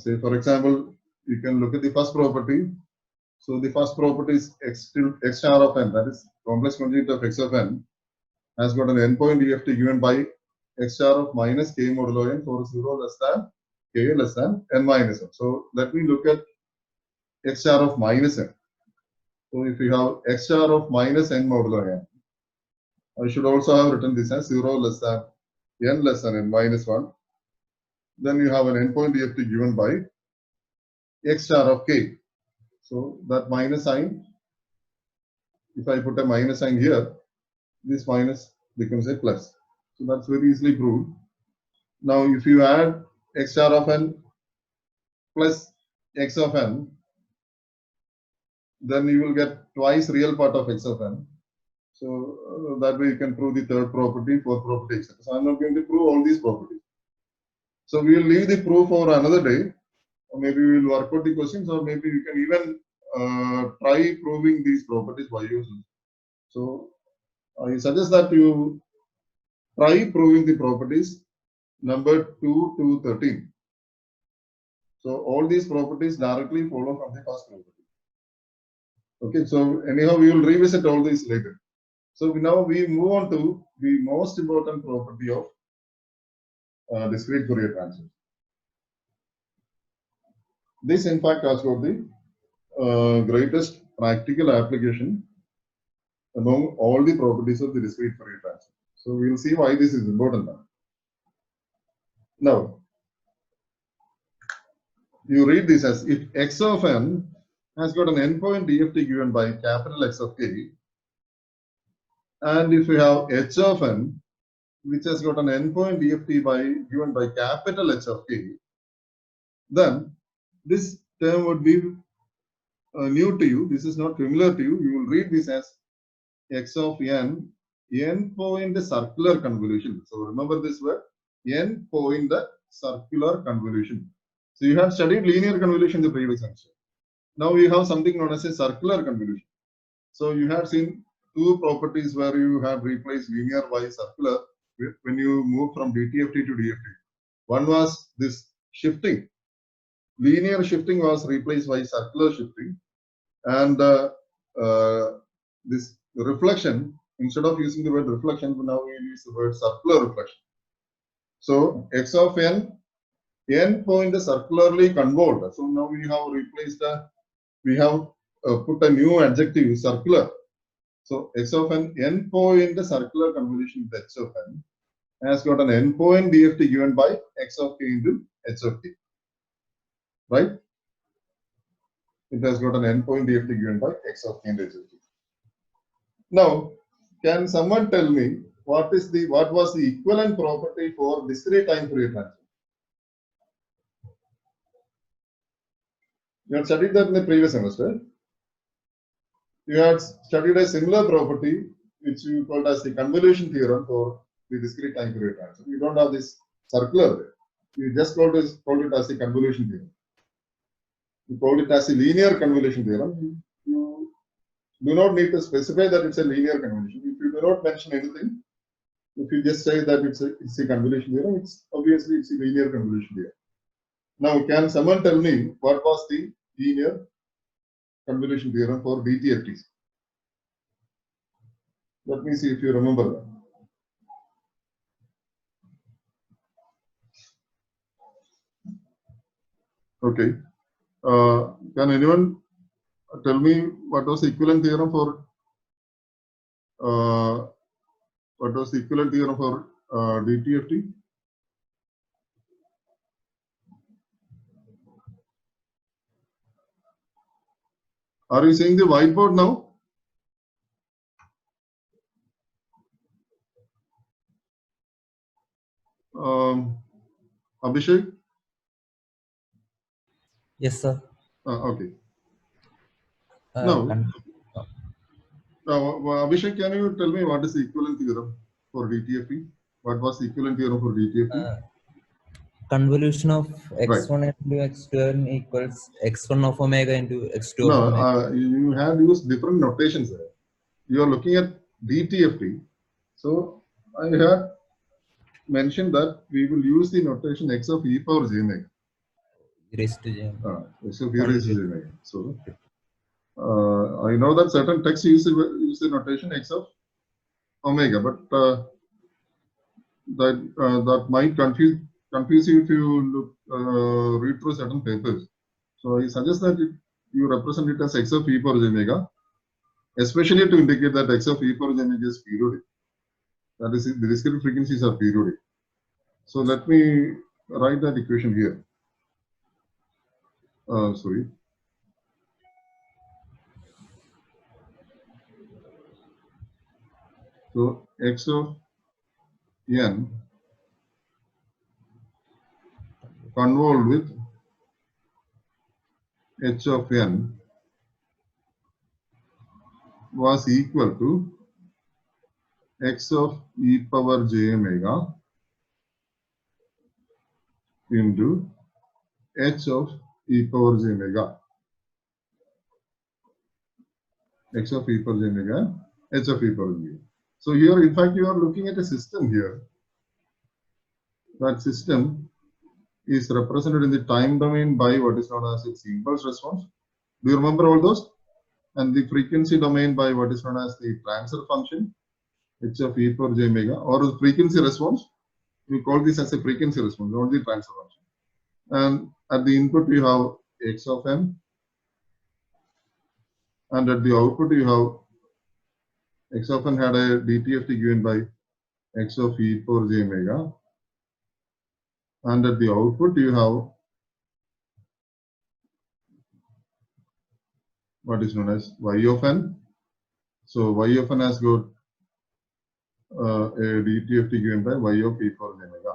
Say for example, you can look at the first property. So the first property is x star of n, that is complex conjugate of x of n, has got an endpoint DFT given by x star of minus k modulo n for 0 less than k less than n minus 1. So let me look at x star of minus n. So if you have x star of minus n modulo n, I should also have written this as 0 less than n less than n minus 1. Then you have an endpoint DFT given by x star of k. So that minus sign, if I put a minus sign here, this minus becomes a plus. So that's very easily proved. Now if you add x star of n plus x of n, then you will get twice real part of x of n. So that way you can prove the third property, fourth property, etc. So I'm not going to prove all these properties. So we will leave the proof for another day. or maybe we will work out the questions, or maybe we can even try proving these properties by yourself. So I suggest that you try proving the properties number 2 to 13. So all these properties directly follow from the first property. Okay, so anyhow, we will revisit all these later. So now we move on to the most important property of discrete Fourier transform. This, in fact, has got the greatest practical application among all the properties of the discrete Fourier transform. So we will see why this is important now. Now, you read this as if x of n has got an endpoint DFT given by capital X of k, and if we have h of n which has got an endpoint DFT given by capital H of k, then this term would be new to you. This is not familiar to you. You will read this as x of n point circular convolution. So remember this word, n point the circular convolution. So you have studied linear convolution in the previous semester. Now we have something known as a circular convolution. So you have seen two properties where you have replaced linear by circular when you move from DTFT to DFT. One was this shifting. Linear shifting was replaced by circular shifting, and this reflection, instead of using the word reflection, now we use the word circular reflection. So x of n point circularly convolved. So now we have replaced we have put a new adjective, circular. So x of n point circular convolution with h of n has got an endpoint DFT given by x of k into h of k. Right? It has got an endpoint DFT given by x of k into h of k. Now, can someone tell me what was the equivalent property for discrete time Fourier transform? You had studied that in the previous semester. You had studied a similar property which you called as the convolution theorem for the discrete time Fourier transform. You don't have this circular there. You just called it as the convolution theorem. You call it as a linear convolution theorem. You do not need to specify that it's a linear convolution. If you do not mention anything, if you just say that it's a convolution theorem, it's obviously it's a linear convolution theorem. Now, can someone tell me what was the linear convolution theorem for DTFTs? Let me see if you remember that. Okay. Can anyone tell me what was the equivalent theorem for DTFT? Are you seeing the whiteboard now? Abhishek? Yes, sir. Okay. Now, Abhishek, can you tell me what is the equivalent theorem for DTFT? What was the equivalent theorem for DTFT? Convolution of x1 into x2 equals x1 of omega into x2 of omega. You have used different notations there. You are looking at DTFT. So I had mentioned that we will use the notation x of e power j omega. E raised to j. X of e raised to j omega. So I know that certain texts use the notation x of omega, but that might confuse you if you read through certain papers. So I suggest that you represent it as x of e power j omega, especially to indicate that x of e power j omega is periodic. That is, the discrete frequencies are periodic. So let me write that equation here. Sorry. So x of n convolved with h of n was equal to x of e power j omega into h of e power j omega. X of e power j omega, h of e power j omega. So here, in fact, you are looking at a system here. That system is represented in the time domain by what is known as its impulse response. Do you remember all those? And the frequency domain by what is known as the transfer function, h of e power j omega, or the frequency response. We call this as a frequency response, not the transfer function. And at the input, you have x of m, and at the output, you have x of n had a dTft given by x of e power j omega, and at the output, you have what is known as y of n. So y of n has got a dTft given by y of e power j omega.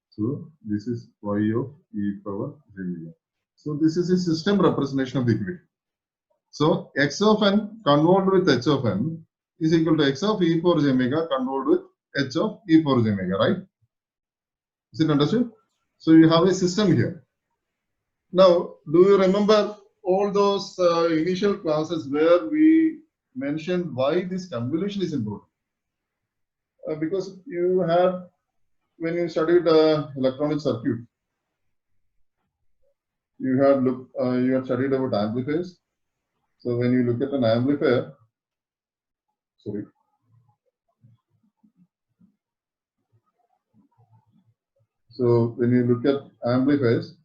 So this is y of e power j omega. So this is a system representation of the equation. So x of n convolved with h of n is equal to x of e power j omega convolved with h of e power j omega, right? Is it understood? So you have a system here. Now, do you remember all those initial classes where we mentioned why this convolution is important? Because you had, when you studied electronic circuit, you had studied about amplifiers. So when you look at an amplifier, sorry. So when you look at amplifiers,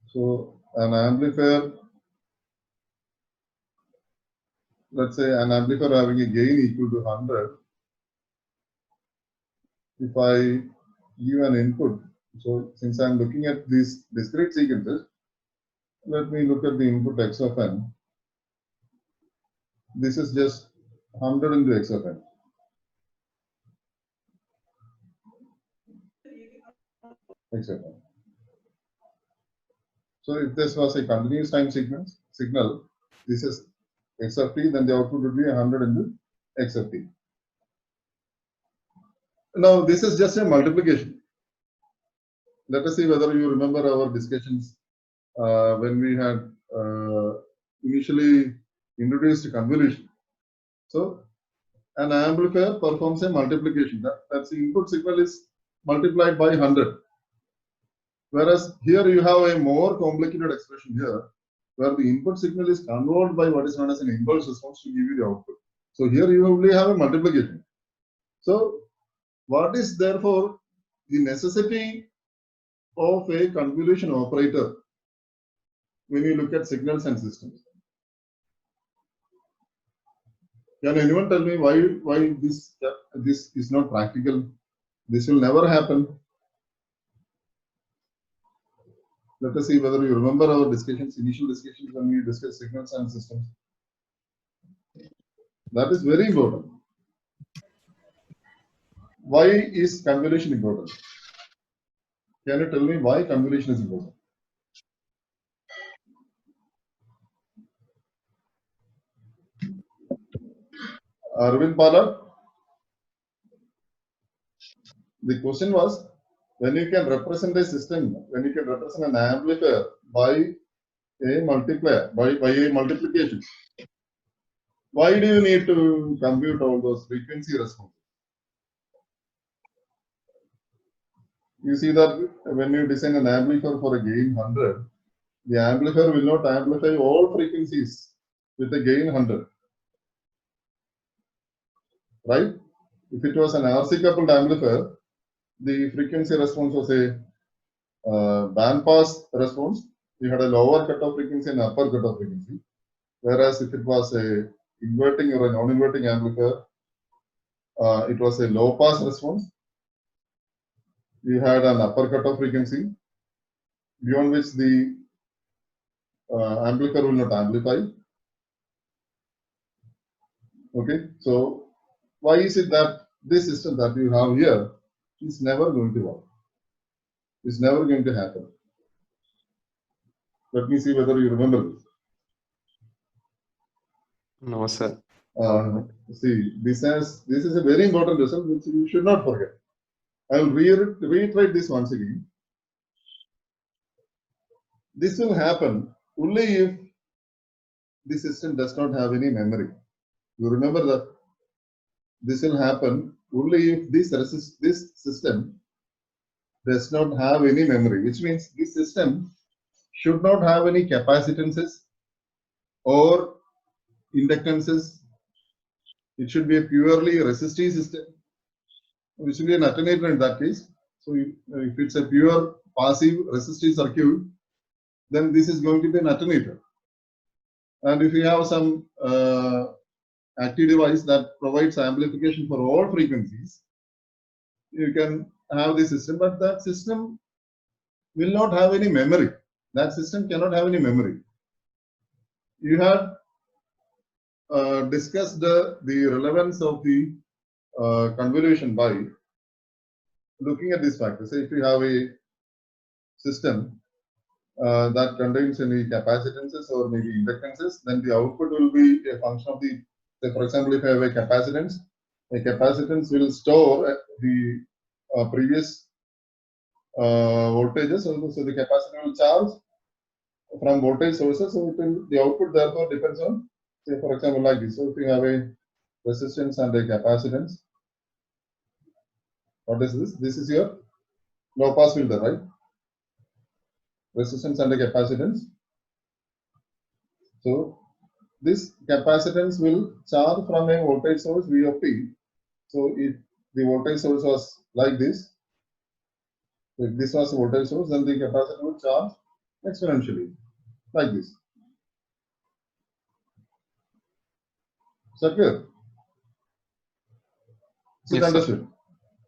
so an amplifier, let's say an amplifier having a gain equal to 100, if I give an input, so since I'm looking at these discrete sequences, let me look at the input x of n. This is just 100 into x of n. X of n. So if this was a continuous time signal, this is x of t, then the output would be 100 into x of t. Now this is just a multiplication. Let us see whether you remember our discussions when we had initially introduced convolution. So an amplifier performs a multiplication. That's the input signal is multiplied by 100. Whereas here you have a more complicated expression here, where the input signal is convolved by what is known as an impulse response to give you the output. So here you only have a multiplication. So what is therefore the necessity of a convolution operator when you look at signals and systems? Can anyone tell me why this is not practical? This will never happen. Let us see whether you remember our discussions, initial discussions when we discussed signals and systems. That is very important. Why is convolution important? Can you tell me why convolution is important? Arvind Pala, the question was, when you can represent a system, when you can represent an amplifier by a multiplier, by a multiplication, why do you need to compute all those frequency responses? You see that when you design an amplifier for a gain 100, the amplifier will not amplify all frequencies with a gain 100. Right? If it was an RC coupled amplifier, the frequency response was a band pass response. You had a lower cutoff frequency and upper cutoff frequency. Whereas if it was a inverting or a non-inverting amplifier, it was a low pass response. You had an upper cutoff frequency beyond which the amplifier will not amplify. Okay, so why is it that this system that you have here is never going to work? It's never going to happen. Let me see whether you remember this. No, sir. See, this is a very important result which you should not forget. I will reiterate this once again. This will happen only if the system does not have any memory. You remember that this will happen only if this system does not have any memory, which means this system should not have any capacitances or inductances. It should be a purely resistive system, which will be an alternator in that case. So if it's a pure passive resistive circuit, then this is going to be an alternator. And if you have some active device that provides amplification for all frequencies, you can have this system, but that system will not have any memory. That system cannot have any memory. You had discussed the relevance of the convolution by looking at this factor. Say if you have a system that contains any capacitances or maybe inductances, then the output will be a function of the, say for example, if I have a capacitance will store the previous voltages, so the capacitor will charge from voltage sources, so the output therefore depends on, say for example, like this. So if you have a resistance and a capacitance, what is this? This is your low pass filter, right? Resistance and a capacitance. So this capacitance will charge from a voltage source V of t. So if the voltage source was like this, if this was a voltage source, then the capacitor will charge exponentially, like this. Is that clear? Is it Yes, sir. understood?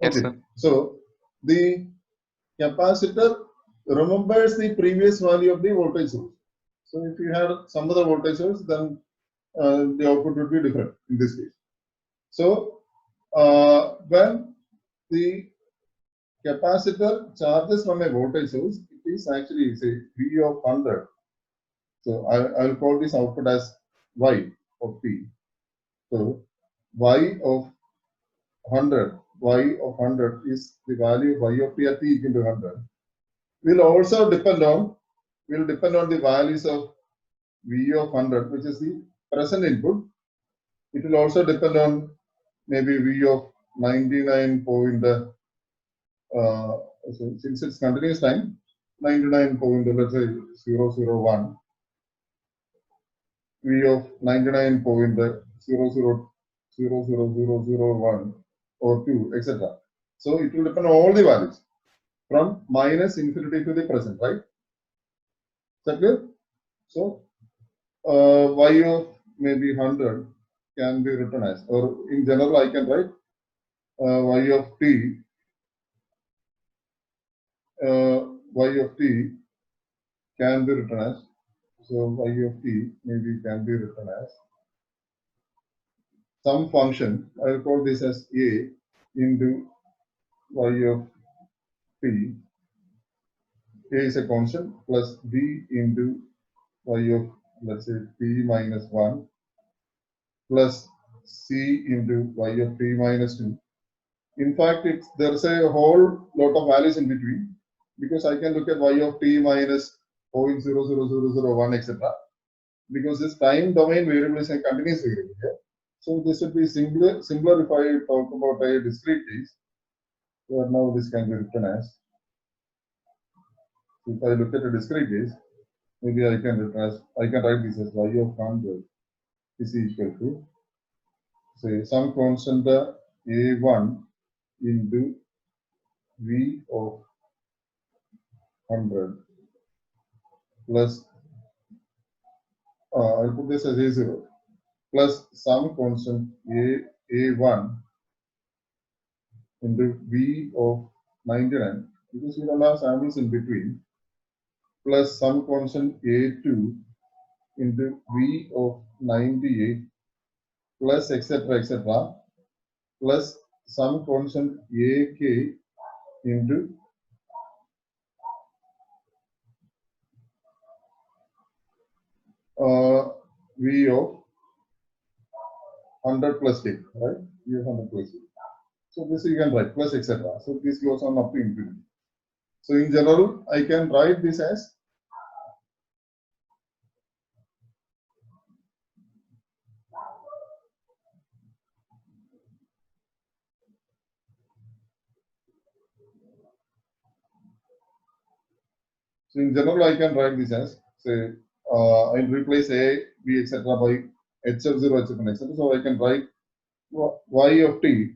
Yes, Okay. sir. So the capacitor remembers the previous value of the voltage source. So if you had some other voltage source, then the output would be different in this case. So when the capacitor charges from a voltage source, it is actually say V of 100. So I will call this output as Y of t. So Y of 100, Y of 100 is the value of Y of t at t equal to 100. Will also depend on the values of V of 100, which is the present input. It will also depend on maybe V of 99 point, so since it's continuous time, 99 point, let's say 001, V of 99.000001 or 2, etc. So it will depend on all the values from minus infinity to the present, right? Is that clear? So Y of maybe 100 can be written as, or in general I can write Y of t. Y of t can be written as, so Y of t maybe can be written as some function. I will call this as A into Y of t. A is a constant plus B into Y of, let's say, t minus 1 plus C into Y of t minus 2. In fact, there's a whole lot of values in between, because I can look at Y of t minus 0.00001, etc. Because this time domain variable is a continuous variable here. So this would be simpler if I talk about a discrete case, where now this can be written as, if I look at a discrete case, maybe I can write this as Y of 100 is equal to, say, some constant A1 into V of 100 plus, I'll put this as A0 plus some constant A1 into V of 99, because we don't have samples in between, plus some constant A2 into V of 98 plus etc. plus some constant AK into V of 100 plus K, right? V of 100 plus K. So this you can write plus etc. So this goes on up to infinity. So in general, I can write this as so in general I can write this as say I'll replace a b etc. by h of 0 h of n etc. So I can write y of t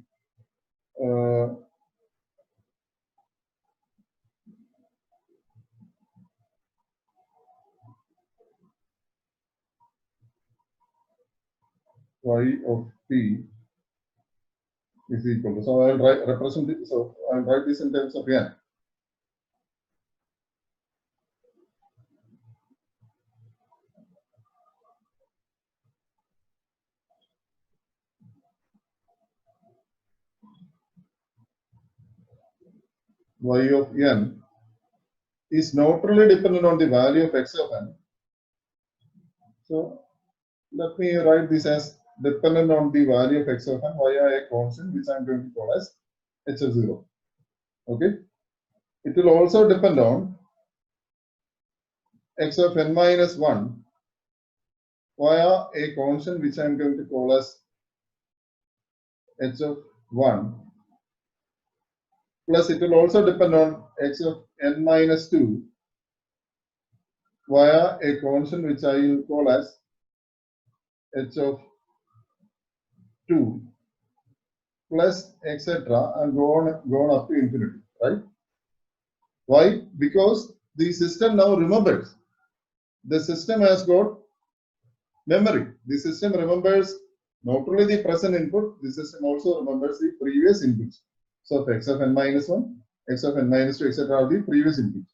y of t is equal to, so I'll write represent it, so I'll write this in terms of n. Y of n is neutrally dependent on the value of x of n. So let me write this as dependent on the value of x of n via a constant which I'm going to call as h of 0. Okay. It will also depend on x of n minus 1 via a constant which I'm going to call as h of 1, plus it will also depend on x of n minus 2 via a constant which I will call as h of 2 plus etc. and go on up to infinity, right? Why? Because the system now remembers. The system has got memory. The system remembers not only the present input, the system also remembers the previous inputs. So x of n minus 1, x of n minus 2, etc. are the previous inputs.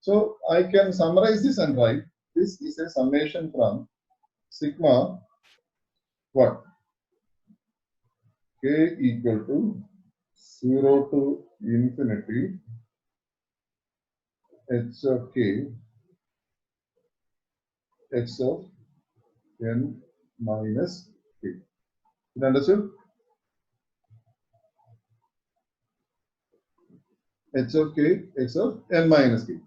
So I can summarize this and write this is a summation from sigma what? K equal to 0 to infinity h of k x of n minus k. You understood? H of k x of n minus k.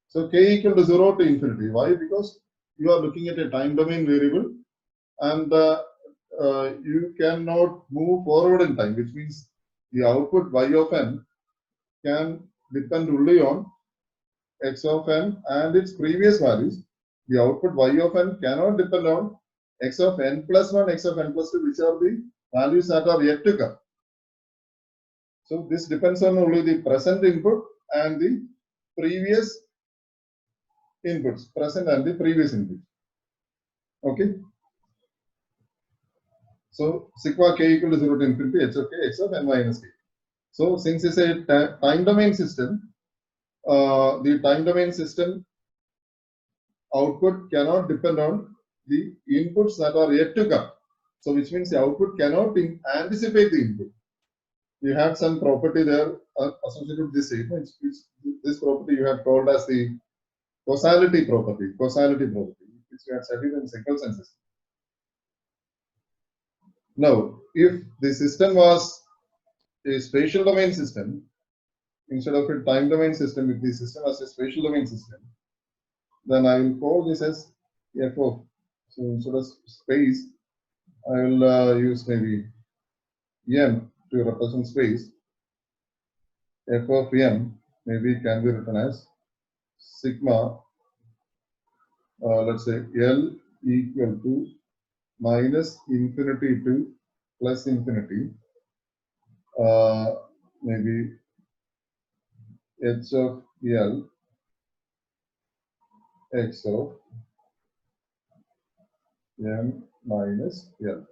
So k equal to 0 to infinity. Why? Because you are looking at a time domain variable and you cannot move forward in time, which means the output y of n can depend only on x of n and its previous values. The output y of n cannot depend on x of n plus 1, x of n plus 2, which are the values that are yet to come. So this depends on only the present input and the previous inputs, present and the previous inputs. Okay. So sigma k equal to 0 to infinity h of k x of n minus k. So since it's a time domain system, the time domain system output cannot depend on the inputs that are yet to come. So which means the output cannot anticipate the input. You have some property there associated with this statement. This property you have called as the causality property, which we have studied in signal senses. Now, if the system was a spatial domain system, instead of a time domain system, if the system was a spatial domain system, then I will call this as f of, so instead of space, I will use maybe m to represent space. F of m maybe can be written as sigma, let's say L equal to minus infinity to plus infinity, maybe h of L x of m minus L.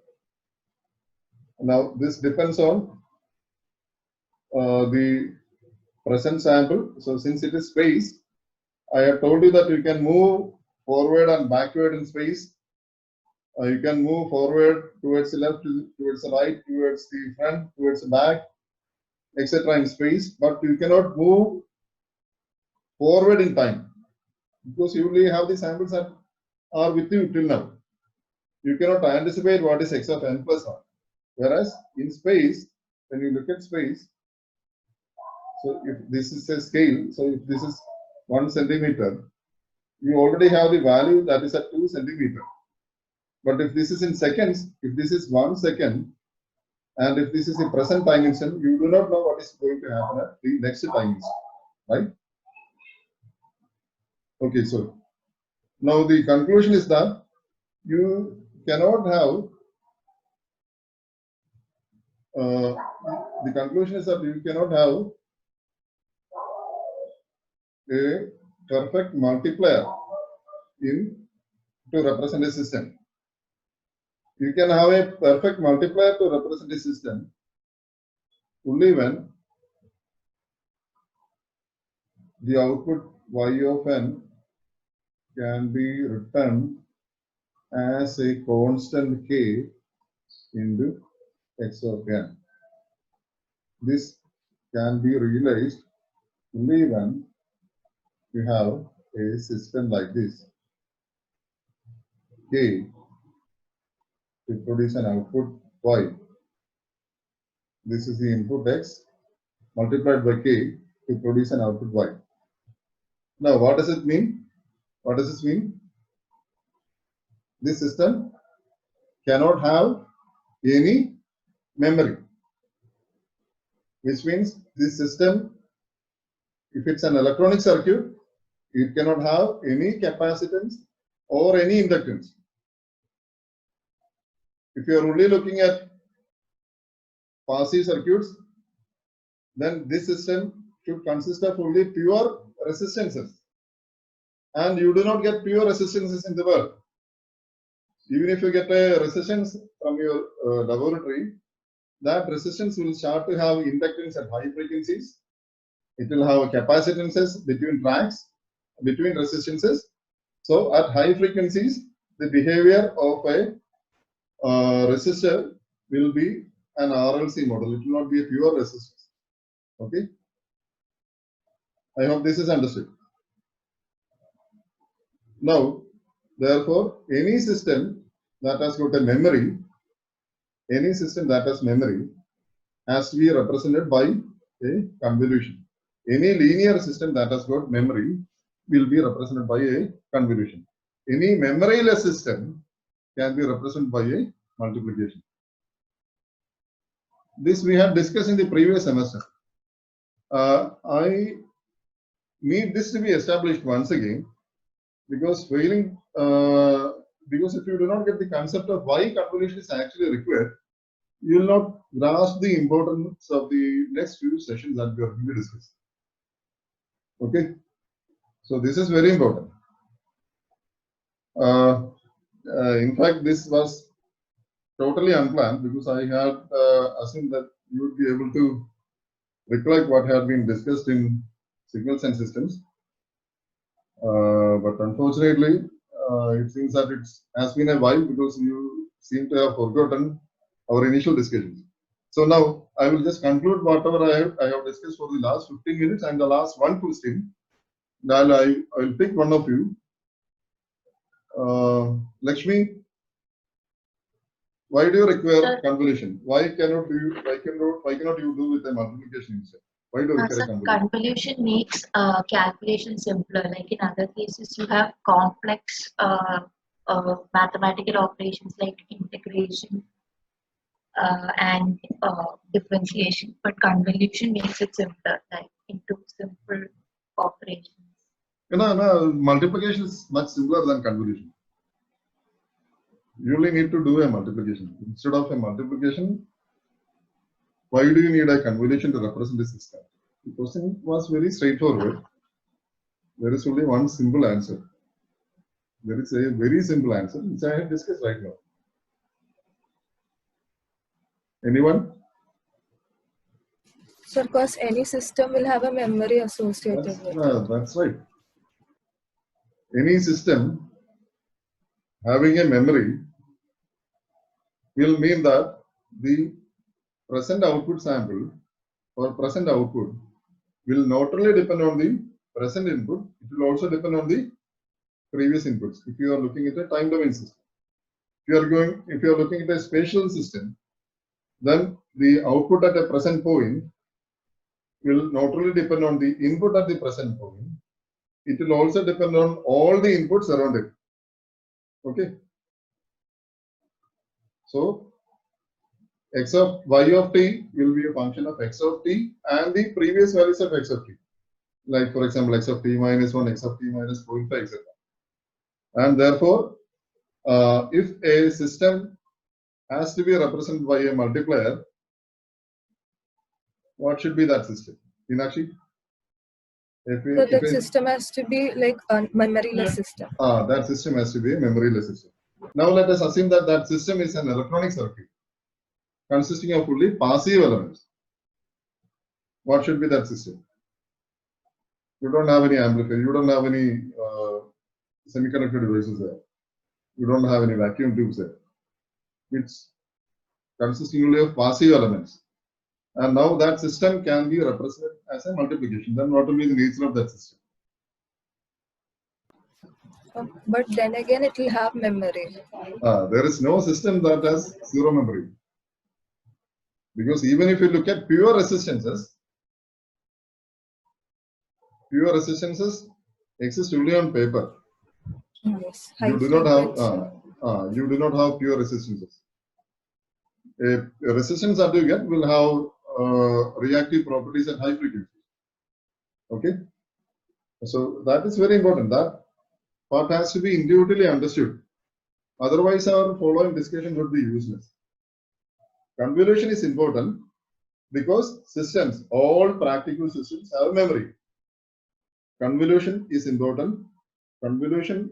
Now this depends on the present sample. So since it is space, I have told you that you can move forward and backward in space. You can move forward towards the left, towards the right, towards the front, towards the back, etc. in space, but you cannot move forward in time because you only have the samples that are with you till now. You cannot anticipate what is x of n plus 1. Whereas in space, when you look at space, so if this is a scale, so if this is 1 centimeter, you already have the value that is at 2 centimeter. But if this is in seconds, if this is 1 second, and if this is the present time instant, you do not know what is going to happen at the next time instant, right? Okay, so now the conclusion is that you cannot have, the conclusion is that you cannot have a perfect multiplier to represent a system. You can have a perfect multiplier to represent a system only when the output y of n can be written as a constant k into x of n. This can be realized only when you have a system like this, k to produce an output y. This is the input x multiplied by k to produce an output y. Now, what does it mean? What does this mean? This system cannot have any memory, which means this system, if it's an electronic circuit, it cannot have any capacitance or any inductance. If you are only looking at passive circuits, then this system should consist of only pure resistances. And you do not get pure resistances in the world. Even if you get a resistance from your laboratory, that resistance will start to have inductance at high frequencies. It will have capacitances between tracks, between resistances. So at high frequencies, the behavior of a resistor will be an RLC model. It will not be a pure resistance. Okay. I hope this is understood. Now, therefore, any system that has got a memory, any system that has memory has to be represented by a convolution. Any linear system that has got memory will be represented by a convolution. Any memoryless system can be represented by a multiplication. This we had discussed in the previous semester. I need this to be established once again, because because if you do not get the concept of why convolution is actually required, you will not grasp the importance of the next few sessions that we are going to discuss. Okay, so this is very important. In fact, this was totally unplanned, because I had assumed that you would be able to recollect what had been discussed in signals and systems. But unfortunately, it seems that it has been a while, because you seem to have forgotten our initial discussions. So now I will just conclude whatever I have discussed for the last 15 minutes and the last one question. Now I will pick one of you. Lakshmi, why do you require convolution? Why cannot you do with a multiplication instead? Why do you require convolution? Convolution makes calculation simpler. Like in other cases, you have complex mathematical operations like integration and differentiation. But convolution makes it simpler, like into simple operations. No, multiplication is much simpler than convolution. You only need to do a multiplication. Instead of a multiplication, why do you need a convolution to represent the system? The question was very straightforward. There is only one simple answer. There is a very simple answer, which I have discussed right now. Anyone? So, of course, any system will have a memory associated with it. That's right. Any system having a memory will mean that the present output sample or present output will not only depend on the present input, it will also depend on the previous inputs. If you are looking at a time domain system, if you are looking at a spatial system, then the output at a present point will not only depend on the input at the present point, it will also depend on all the inputs around it. Okay. So x of y of t will be a function of x of t and the previous values of x of t. Like for example, x of t minus 1, x of t minus 0.5, etc. And therefore, if a system has to be represented by a multiplier, what should be that system? Meenakshi? So that system has to be like a memoryless system. That system has to be a memoryless system. Now let us assume that that system is an electronic circuit consisting of fully passive elements. What should be that system? You don't have any amplifier, you don't have any semiconductor devices there. You don't have any vacuum tubes there. It's consisting only of passive elements. And now that system can be represented as a multiplication. Then what will be the nature of that system? But then again, it will have memory. There is no system that has zero memory. Because even if you look at pure resistances exist only on paper. Yes. You do not have pure resistances. A resistance that you get will have reactive properties at high frequency. Okay, so that is very important. That part has to be individually understood. Otherwise, our following discussion would be useless. Convolution is important because systems, all practical systems, have memory. Convolution is important. Convolution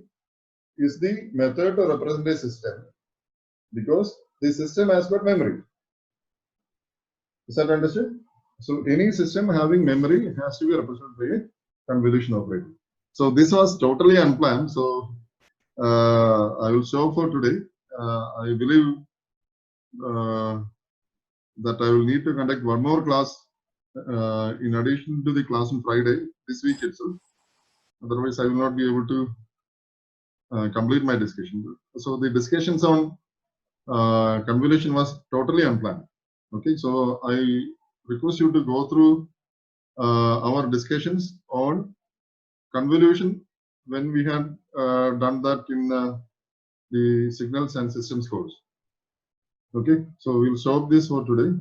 is the method to represent a system because the system has got memory. Is that understood? So any system having memory has to be represented by a convolution operator. So this was totally unplanned. So I will stop for today. I believe that I will need to conduct one more class in addition to the class on Friday this week itself. Otherwise, I will not be able to complete my discussion. So the discussions on convolution was totally unplanned. Okay, so I request you to go through our discussions on convolution when we had done that in the signals and systems course. Okay, so we'll stop this for today.